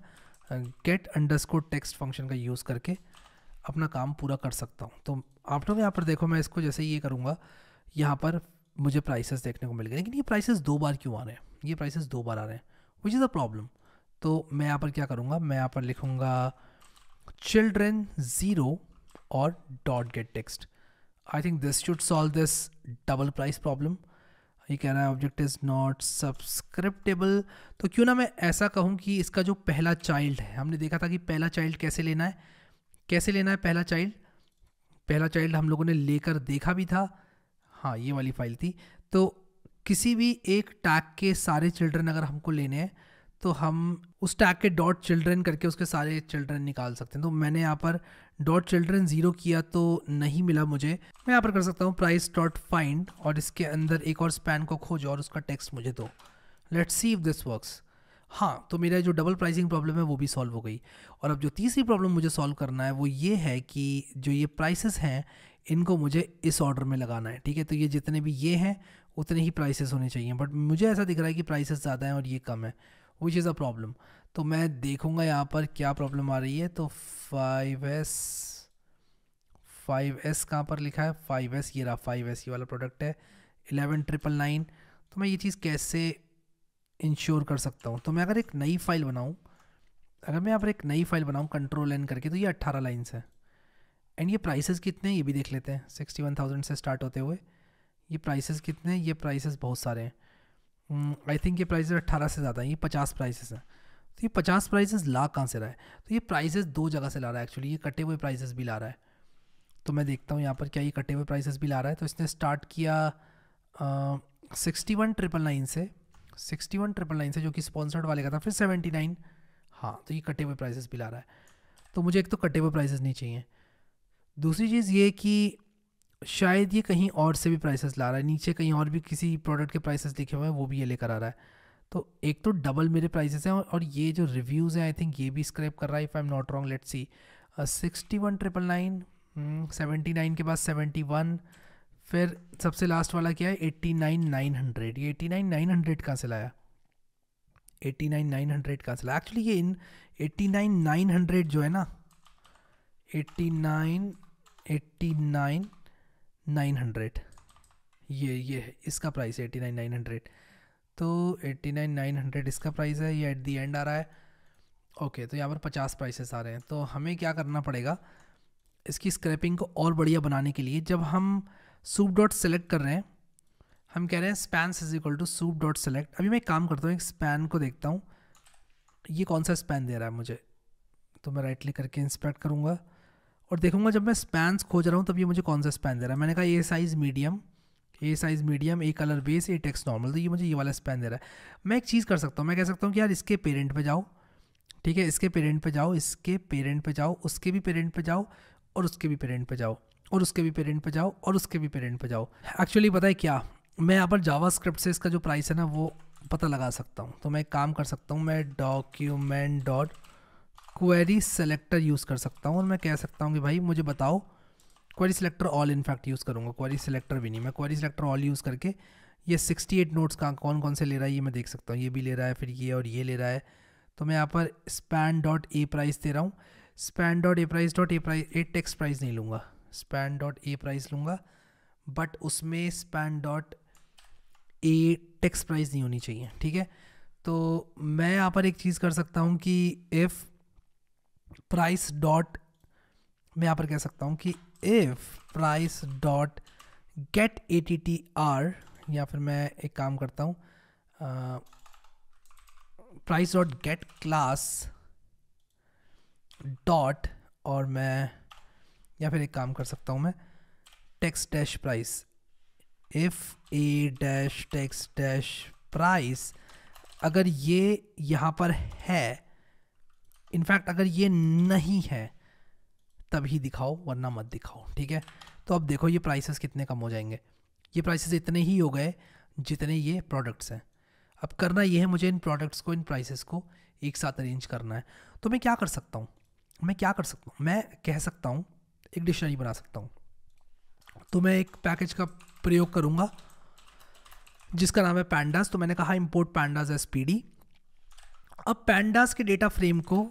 गेट अंडरस्कोर टेक्स्ट फंक्शन का यूज़ करके अपना काम पूरा कर सकता हूँ। तो आप लोग यहाँ पर देखो, मैं इसको जैसे ये करूँगा, यहाँ पर मुझे प्राइसेस देखने को मिल गए, लेकिन ये प्राइसेस 2 बार क्यों आ रहे हैं, ये प्राइसेस 2 बार आ रहे हैं, विच इज़ अ प्रॉब्लम। तो मैं यहाँ पर क्या करूँगा, मैं यहाँ पर लिखूँगा चिल्ड्रेन 0 और dot gate text. I think this should solve this double price problem. ये कह रहा है ऑब्जेक्ट इज़ नॉट सब्सक्रिप्टेबल, तो क्यों ना मैं ऐसा कहूँ कि इसका जो पहला चाइल्ड है, हमने देखा था कि पहला चाइल्ड कैसे लेना है, कैसे लेना है पहला चाइल्ड हम लोगों ने लेकर देखा भी था, हाँ ये वाली फाइल थी। तो किसी भी एक टैग के सारे चिल्ड्रन अगर हमको लेने हैं तो हम उस टैग के डॉट चिल्ड्रन करके उसके सारे चिल्ड्रन निकाल सकते हैं। तो मैंने यहाँ पर डॉट चिल्ड्रन 0 किया तो नहीं मिला मुझे, मैं यहाँ पर कर सकता हूँ प्राइस डॉट फाइंड, और इसके अंदर एक और स्पैन को खोजो और उसका टेक्स्ट मुझे दो, let's see if this works. हाँ, तो मेरा जो डबल प्राइसिंग प्रॉब्लम है वो भी सॉल्व हो गई। और अब जो तीसरी प्रॉब्लम मुझे सॉल्व करना है वो ये है कि जो ये प्राइसेस हैं इनको मुझे इस ऑर्डर में लगाना है, ठीक है। तो ये जितने भी ये हैं उतने ही प्राइसेस होने चाहिए, बट मुझे ऐसा दिख रहा है कि प्राइसेस ज़्यादा हैं और ये कम है, विच इज़ अ प्रॉब्लम। तो मैं देखूँगा यहाँ पर क्या प्रॉब्लम आ रही है। तो 5S कहाँ पर लिखा है, 5S ये रहा, 5S ये वाला प्रोडक्ट है, 11999। तो मैं ये चीज़ कैसे इंश्योर कर सकता हूँ, तो मैं अगर एक नई फाइल बनाऊँ, अगर मैं यहाँ पर एक नई फाइल बनाऊँ Ctrl+N करके, तो ये 18 लाइन्स है। एंड ये प्राइसेस कितने हैं ये भी देख लेते हैं, 61,000 से स्टार्ट होते हुए ये प्राइसेस कितने हैं, ये प्राइसेस बहुत सारे हैं, आई थिंक ये प्राइसेस 18 से ज़्यादा हैं, ये 50 प्राइसेस हैं। तो ये 50 प्राइसेस ला कहाँ से रहा है, तो ये प्राइसेस 2 जगह से ला रहा है एक्चुअली, ये कटे हुए प्राइसेस भी ला रहा है। तो मैं देखता हूँ यहाँ पर क्या ये कटे हुए प्राइसेस भी ला रहा है। तो इसने स्टार्ट किया 61,999 से, 61,999 से जो कि स्पॉन्सर्ड वाले का था, फिर 79, हाँ तो ये कटे हुए प्राइसेस भी ला रहा है। तो मुझे एक तो कटे हुए प्राइसेस नहीं चाहिए, दूसरी चीज़ ये कि शायद ये कहीं और से भी प्राइसेस ला रहा है, नीचे कहीं और भी किसी प्रोडक्ट के प्राइसेस लिखे हुए हैं वो भी ये लेकर आ रहा है। तो एक तो डबल मेरे प्राइसेस हैं, और ये जो रिव्यूज़ हैं आई थिंक ये भी स्क्रैप कर रहा है, if I am not wrong. Let's see, 61,999, 79 के बाद 71, फिर सबसे लास्ट वाला क्या है 89,900। ये 89,900 कहाँ से लाया, 89,900 कहाँ से लाया, एक्चुअली ये इन 89,900 जो है ना, 89,900 ये है, इसका प्राइस है 89,900। तो 89,900 इसका प्राइस है, ये एट दी एंड आ रहा है। ओके, तो यहाँ पर 50 प्राइसेस आ रहे हैं। तो हमें क्या करना पड़ेगा, इसकी स्क्रैपिंग को और बढ़िया बनाने के लिए, जब हम soup डॉट सेलेक्ट कर रहे हैं, हम कह रहे हैं spans is equal to soup dot select. अभी मैं एक काम करता हूँ, एक स्पैन को देखता हूँ ये कौन सा स्पैन दे रहा है मुझे। तो मैं राइट क्लिक करके इंस्पेक्ट करूँगा और देखूंगा जब मैं स्पैन्स खोज रहा हूँ तब ये मुझे कौन सा स्पैन दे रहा है। मैंने कहा a size medium, a colour base, a text normal, तो ये मुझे ये वाला स्पैन दे रहा है। मैं एक चीज़ कर सकता हूँ, मैं कह सकता हूँ कि यार इसके पेरेंट पे जाओ, ठीक है, इसके पेरेंट पे जाओ, इसके पेरेंट पे जाओ, उसके भी पेरेंट पे जाओ, और उसके भी पेरेंट पे जाओ, और उसके भी पेरेंट पे जाओ, और उसके भी पेरेंट पे जाओ। एक्चुअली पता है क्या, मैं यहाँ पर जावास्क्रिप्ट से इसका जो प्राइस है ना वो पता लगा सकता हूँ। तो मैं एक काम कर सकता हूँ, मैं document dot query selector use कर सकता हूँ और मैं कह सकता हूँ कि भाई मुझे बताओ, query selector all in fact use करूँगा, क्वेरी सेलेक्टर भी नहीं, मैं क्वेरी सेलेक्टर ऑल यूज़ करके ये 68 नोट्स कहाँ कौन कौन से ले रहा है ये मैं देख सकता हूँ। ये भी ले रहा है, फिर ये और ये ले रहा है। तो मैं यहाँ पर स्पैन डॉट ए प्राइस दे रहा हूँ, span dot A price A text price नहीं लूँगा, स्पैन डॉट ए प्राइस लूँगा, बट उसमें span dot A text price नहीं होनी चाहिए, ठीक है। तो मैं यहाँ पर एक चीज़ कर सकता हूँ कि इफ़ प्राइस डॉट, मैं यहाँ पर कह सकता हूँ कि if price dot gate ATTR, या फिर मैं एक काम करता हूँ price dot gate class dot, और मैं या फिर एक काम कर सकता हूँ मैं text dash price, if A dash text dash price, अगर ये यहाँ पर है, इनफैक्ट अगर ये नहीं है तभी दिखाओ वरना मत दिखाओ, ठीक है। तो अब देखो ये प्राइसेस कितने कम हो जाएंगे, ये प्राइसेस इतने ही हो गए जितने ये प्रोडक्ट्स हैं। अब करना ये है मुझे इन प्रोडक्ट्स को, इन प्राइसेस को एक साथ अरेंज करना है। तो मैं क्या कर सकता हूँ, मैं कह सकता हूँ एक डिक्शनरी बना सकता हूँ। तो मैं एक पैकेज का प्रयोग करूँगा जिसका नाम है पैंडास। तो मैंने कहा इंपोर्ट पैंडास एस PD। अब पैंडास के डेटा फ्रेम को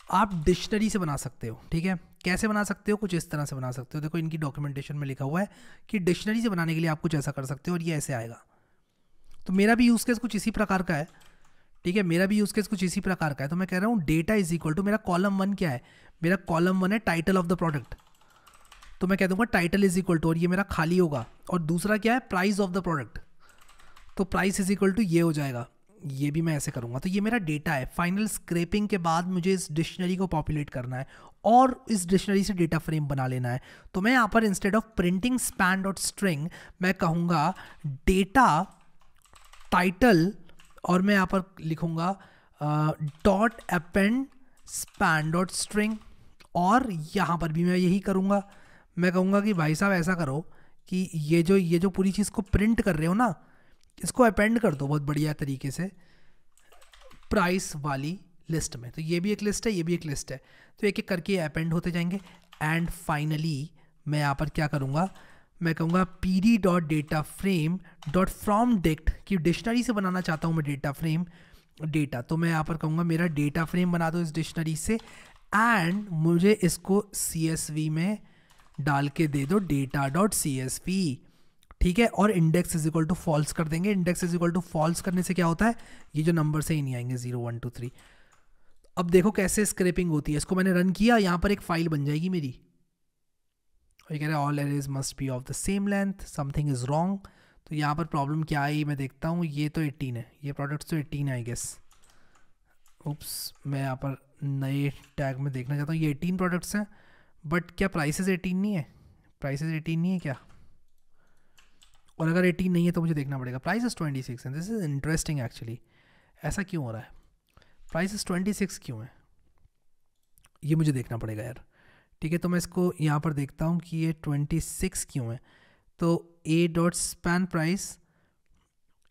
आप डिक्शनरी से बना सकते हो, ठीक है। कैसे बना सकते हो, कुछ इस तरह से बना सकते हो। देखो इनकी डॉक्यूमेंटेशन में लिखा हुआ है कि डिक्शनरी से बनाने के लिए आप कुछ ऐसा कर सकते हो और ये ऐसे आएगा। तो मेरा भी यूज़ केस कुछ इसी प्रकार का है, ठीक है, मेरा भी यूज़ केस कुछ इसी प्रकार का है। तो मैं कह रहा हूँ डेटा इज इक्वल टू, मेरा कॉलम 1 क्या है, मेरा कॉलम 1 है टाइटल ऑफ द प्रोडक्ट। तो मैं कह दूंगा टाइटल इज इक्वल टू, और ये मेरा खाली होगा, और दूसरा क्या है प्राइस ऑफ द प्रोडक्ट। तो प्राइस इज इक्वल टू ये हो जाएगा, ये भी मैं ऐसे करूँगा। तो ये मेरा डेटा है। फाइनल स्क्रैपिंग के बाद मुझे इस डिक्शनरी को पॉपुलेट करना है और इस डिक्शनरी से डेटा फ्रेम बना लेना है। तो मैं यहाँ पर instead of printing span dot string मैं कहूँगा डेटा टाइटल, और मैं यहाँ पर लिखूँगा dot append span dot string, और यहाँ पर भी मैं यही करूँगा। मैं कहूँगा कि भाई साहब ऐसा करो कि ये जो पूरी चीज़ को प्रिंट कर रहे हो ना, इसको अपेंड कर दो बहुत बढ़िया तरीके से प्राइस वाली लिस्ट में। तो ये भी एक लिस्ट है, ये भी एक लिस्ट है, तो एक एक करके अपेंड होते जाएंगे। एंड फाइनली मैं यहाँ पर क्या करूँगा, मैं कहूँगा PD dot data frame dot from dict, कि डिक्शनरी से बनाना चाहता हूँ मैं डेटा फ्रेम डेटा। तो मैं यहाँ पर कहूँगा मेरा डेटा फ्रेम बना दो इस डिक्शनरी से, एंड मुझे इसको CSV में डाल के दे दो डेटा डॉट CSV, ठीक है। और index is equal to false कर देंगे। Index is equal to false करने से क्या होता है, ये जो नंबर से ही नहीं आएंगे 0 1 2 3। अब देखो कैसे स्क्रैपिंग होती है। इसको मैंने रन किया, यहाँ पर एक फाइल बन जाएगी मेरी, और ये कह रहा है all arrays must be of the same length, something is wrong. तो यहाँ पर प्रॉब्लम क्या आई मैं देखता हूँ, ये तो 18 है, ये प्रोडक्ट्स तो 18 है आई गेस। उप्स, मैं यहाँ पर नए टैग में देखना चाहता हूँ, ये 18 प्रोडक्ट्स हैं, बट क्या प्राइसेस 18 नहीं है, प्राइसेस 18 नहीं है क्या? और अगर 18 नहीं है तो मुझे देखना पड़ेगा। प्राइसेस 26 है, दिस इज इंटरेस्टिंग एक्चुअली। ऐसा क्यों हो रहा है, प्राइसेस 26 क्यों है, ये मुझे देखना पड़ेगा यार, ठीक है। तो मैं इसको यहाँ पर देखता हूँ कि ये 26 क्यों है। तो A डॉट स्पैन प्राइस,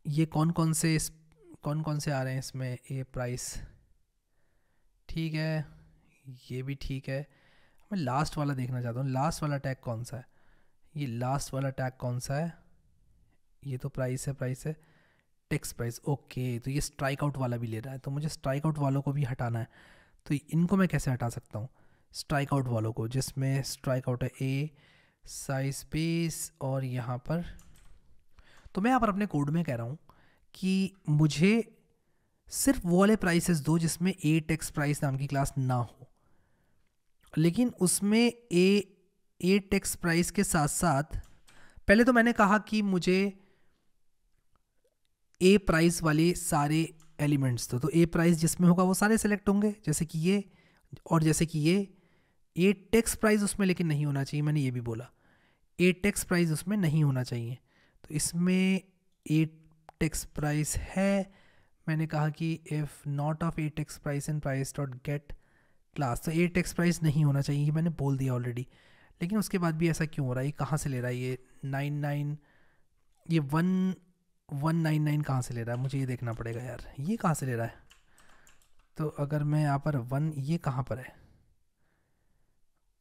ये कौन कौन से आ रहे हैं इसमें, A प्राइस ठीक है, ये भी ठीक है। मैं लास्ट वाला देखना चाहता हूँ, लास्ट वाला टैग कौन सा है, ये लास्ट वाला टैग कौन सा है, ये तो प्राइस है टेक्स्ट प्राइस, ओके। तो ये स्ट्राइक आउट वाला भी ले रहा है, तो मुझे स्ट्राइक आउट वालों को भी हटाना है। तो इनको मैं कैसे हटा सकता हूँ, स्ट्राइक आउट वालों को, जिसमें स्ट्राइक आउट है A साइज स्पेस और यहाँ पर। तो मैं यहाँ पर अपने कोड में कह रहा हूँ कि मुझे सिर्फ वो वाले प्राइसेस दो जिसमें A टेक्स्ट प्राइस नाम की क्लास ना हो, लेकिन उसमें A टेक्स्ट प्राइस के साथ साथ पहले तो मैंने कहा कि मुझे ए प्राइस वाले सारे एलिमेंट्स दो, तो ए प्राइस जिसमें होगा वो सारे सेलेक्ट होंगे, जैसे कि ये और जैसे कि ये टेक्स्ट प्राइस उसमें लेकिन नहीं होना चाहिए, मैंने ये भी बोला ए टेक्स्ट प्राइस उसमें नहीं होना चाहिए। तो इसमें ए टेक्स्ट प्राइस है, मैंने कहा कि if not of A text price in price dot gate class, तो ए टेक्स्ट प्राइस नहीं होना चाहिए, ये मैंने बोल दिया ऑलरेडी। लेकिन उसके बाद भी ऐसा क्यों हो रहा है, ये कहाँ से ले रहा है, ये 99 ये 1199 कहाँ से ले रहा है, मुझे ये देखना पड़ेगा यार, ये कहाँ से ले रहा है। तो अगर मैं यहाँ पर 1, ये कहाँ पर है,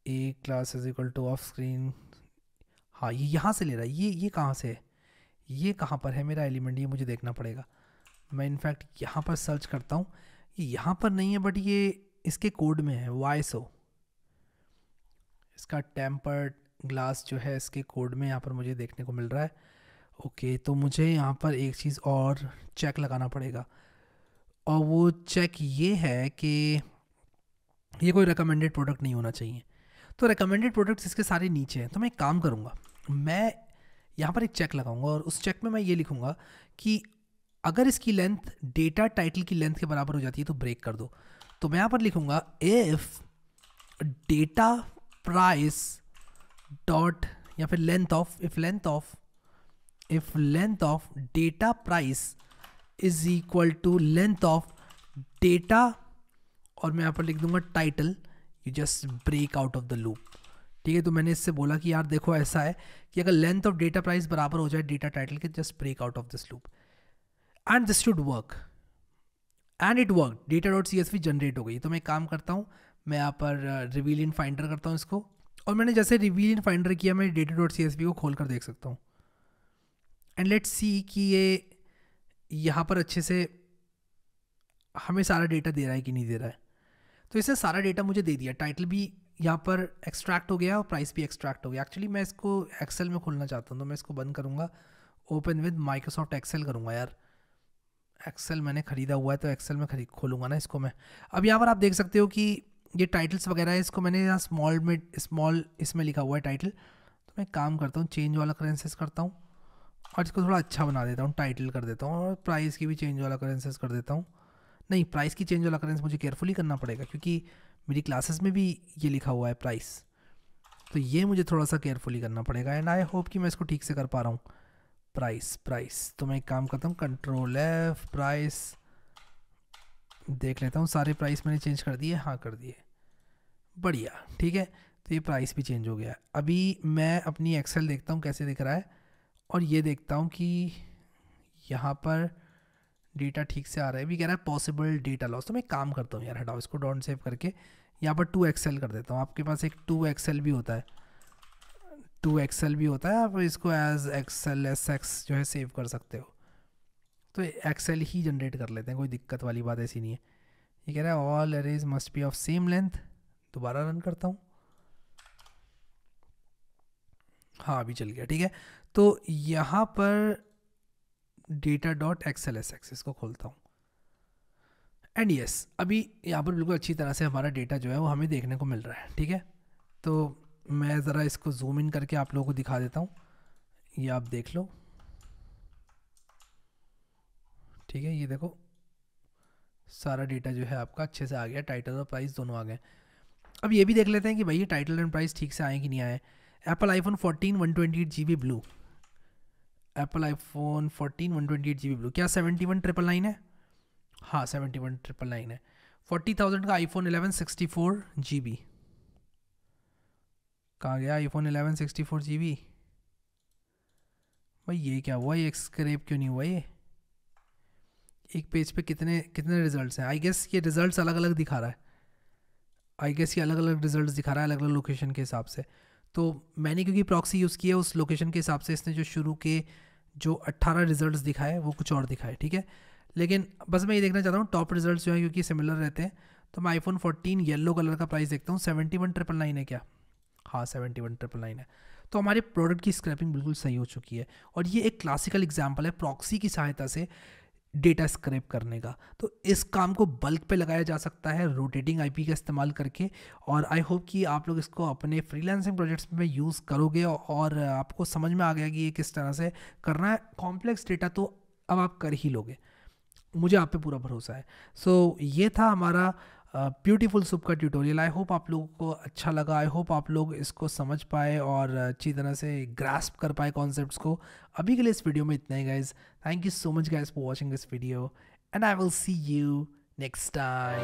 a class is equal to off screen, हाँ ये यहाँ से ले रहा है, ये कहाँ से है, ये कहाँ पर है मेरा एलिमेंट, ये मुझे देखना पड़ेगा। मैं इनफैक्ट यहाँ पर सर्च करता हूँ, ये यहाँ पर नहीं है बट ये इसके कोड में है, वाईसो, इसका टेम्पर्ड ग्लास जो है इसके कोड में यहाँ पर मुझे देखने को मिल रहा है। ओके, तो मुझे यहाँ पर एक चीज़ और चेक लगाना पड़ेगा, और वो चेक ये है कि ये कोई रिकमेंडेड प्रोडक्ट नहीं होना चाहिए। तो रिकमेंडेड प्रोडक्ट्स इसके सारे नीचे हैं, तो मैं एक काम करूँगा, मैं यहाँ पर एक चेक लगाऊंगा और उस चेक में मैं ये लिखूँगा कि अगर इसकी लेंथ डेटा टाइटल की लेंथ के बराबर हो जाती है तो ब्रेक कर दो। तो मैं यहाँ पर लिखूँगा इफ़ डेटा प्राइस डॉट या फिर length of, if length of data price is equal to length of data, और मैं यहाँ पर लिख दूंगा title, you just break out of the loop. ठीक है, तो मैंने इससे बोला कि यार देखो ऐसा है कि अगर लेंथ ऑफ डेटा प्राइस बराबर हो जाए डेटा टाइटल के, just break out of this loop and this should work, and it work, data dot CSV generate हो गई। तो मैं काम करता हूँ, मैं यहाँ पर रिवील इन फाइंडर करता हूँ इसको, और मैंने जैसे रिवील इन फाइंडर किया मैं डेटा डॉट CSV को खोल कर देख सकता हूँ, एंड लेट्स सी कि ये यहाँ पर अच्छे से हमें सारा डेटा दे रहा है कि नहीं दे रहा है। तो इससे सारा डेटा मुझे दे दिया, टाइटल भी यहाँ पर एक्सट्रैक्ट हो गया और प्राइस भी एक्सट्रैक्ट हो गया। एक्चुअली मैं इसको एक्सेल में खोलना चाहता हूँ, तो मैं इसको बंद करूँगा, ओपन विद माइक्रोसॉफ्ट एक्सेल करूँगा। यार एक्सेल मैंने ख़रीदा हुआ है तो एक्सेल में खोलूँगा ना इसको मैं। अब यहाँ पर आप देख सकते हो कि ये टाइटल्स वगैरह है, इसको मैंने यहाँ स्मॉल इसमें लिखा हुआ है टाइटल। तो मैं काम करता हूँ, चेंज वाला करेंसीज करता हूँ और इसको थोड़ा अच्छा बना देता हूँ, टाइटल कर देता हूँ, और प्राइस की भी चेंज वाला करेंसीज कर देता हूँ। नहीं, प्राइस की चेंज वाला करेंस मुझे केयरफुली करना पड़ेगा क्योंकि मेरी क्लासेस में भी ये लिखा हुआ है प्राइस, तो ये मुझे थोड़ा सा केयरफुली करना पड़ेगा। एंड आई होप कि मैं इसको ठीक से कर पा रहा हूँ। प्राइस तो मैं एक काम करता हूँ, Ctrl+F प्राइस देख लेता हूँ, सारे प्राइस मैंने चेंज कर दिए, हाँ कर दिए, बढ़िया ठीक है। तो ये प्राइस भी चेंज हो गया। अभी मैं अपनी एक्सेल देखता हूँ कैसे दिख रहा है, और ये देखता हूँ कि यहाँ पर डेटा ठीक से आ रहा है, भी कह रहा है पॉसिबल डेटा लॉस। तो मैं काम करता हूँ यार, हटाओ इसको, डॉट सेव करके यहाँ पर 2XL कर देता हूँ। आपके पास एक 2XL भी होता है, 2XL भी होता है, आप इसको एज एक्सेल SX जो है सेव कर सकते हो। तो एक्सेल ही जनरेट कर लेते हैं, कोई दिक्कत वाली बात ऐसी नहीं है। ये कह रहा है all arrays must be of same length, दोबारा रन करता हूँ, हाँ अभी चल गया ठीक है। तो यहाँ पर डेटा डॉट XLSX इसको खोलता हूँ, एंड यस अभी यहाँ पर बिल्कुल अच्छी तरह से हमारा डेटा जो है वो हमें देखने को मिल रहा है ठीक है। तो मैं ज़रा इसको जूम इन करके आप लोगों को दिखा देता हूँ, ये आप देख लो ठीक है। ये देखो सारा डेटा जो है आपका अच्छे से आ गया, टाइटल और प्राइस दोनों आ गए। अब ये भी देख लेते हैं कि भाई ये टाइटल एंड प्राइस ठीक से आए कि नहीं आए। Apple iPhone 14 128 GB blue, Apple iPhone 14 128 GB blue, क्या 71,999 है? हाँ 71,999 है। 40,000 का आईफोन 11 64 GB, कहाँ गया आईफोन 11 64 GB? भाई ये क्या हुआ, ये स्क्रैप क्यों नहीं हुआ? ये एक पेज पे कितने कितने रिजल्ट्स हैं? आई गेस ये रिजल्ट्स अलग अलग दिखा रहा है, ये अलग अलग रिजल्ट्स दिखा रहा है अलग अलग लोकेशन के हिसाब से। तो मैंने क्योंकि प्रॉक्सी यूज़ किया उस लोकेशन के हिसाब से इसने जो शुरू के जो 18 रिजल्ट्स दिखाए वो कुछ और दिखाए ठीक है। लेकिन बस मैं ये देखना चाहता हूँ टॉप रिजल्ट्स जो हैं क्योंकि सिमिलर रहते हैं। तो मैं आईफोन 14 येलो कलर का प्राइस देखता हूँ, 71,999 है क्या? हाँ 71,999 है। तो हमारे प्रोडक्ट की स्क्रैपिंग बिल्कुल सही हो चुकी है, और ये एक क्लासिकल एग्जाम्पल है प्रॉक्सी की सहायता से डेटा स्क्रैप करने का। तो इस काम को बल्क पे लगाया जा सकता है रोटेटिंग आईपी का इस्तेमाल करके, और आई होप कि आप लोग इसको अपने फ्रीलांसिंग प्रोजेक्ट्स में यूज़ करोगे और आपको समझ में आ गया कि ये किस तरह से करना है। कॉम्प्लेक्स डेटा तो अब आप कर ही लोगे, मुझे आप पे पूरा भरोसा है। सो ये था हमारा ब्यूटीफुल सूप का ट्यूटोरियल। आई होप आप लोगों को अच्छा लगा, आई होप आप लोग इसको समझ पाए और अच्छी तरह से ग्रास्प कर पाए कॉन्सेप्ट्स को। अभी के लिए इस वीडियो में इतना ही guys. Thank you so much guys for watching this video and I will see you next time.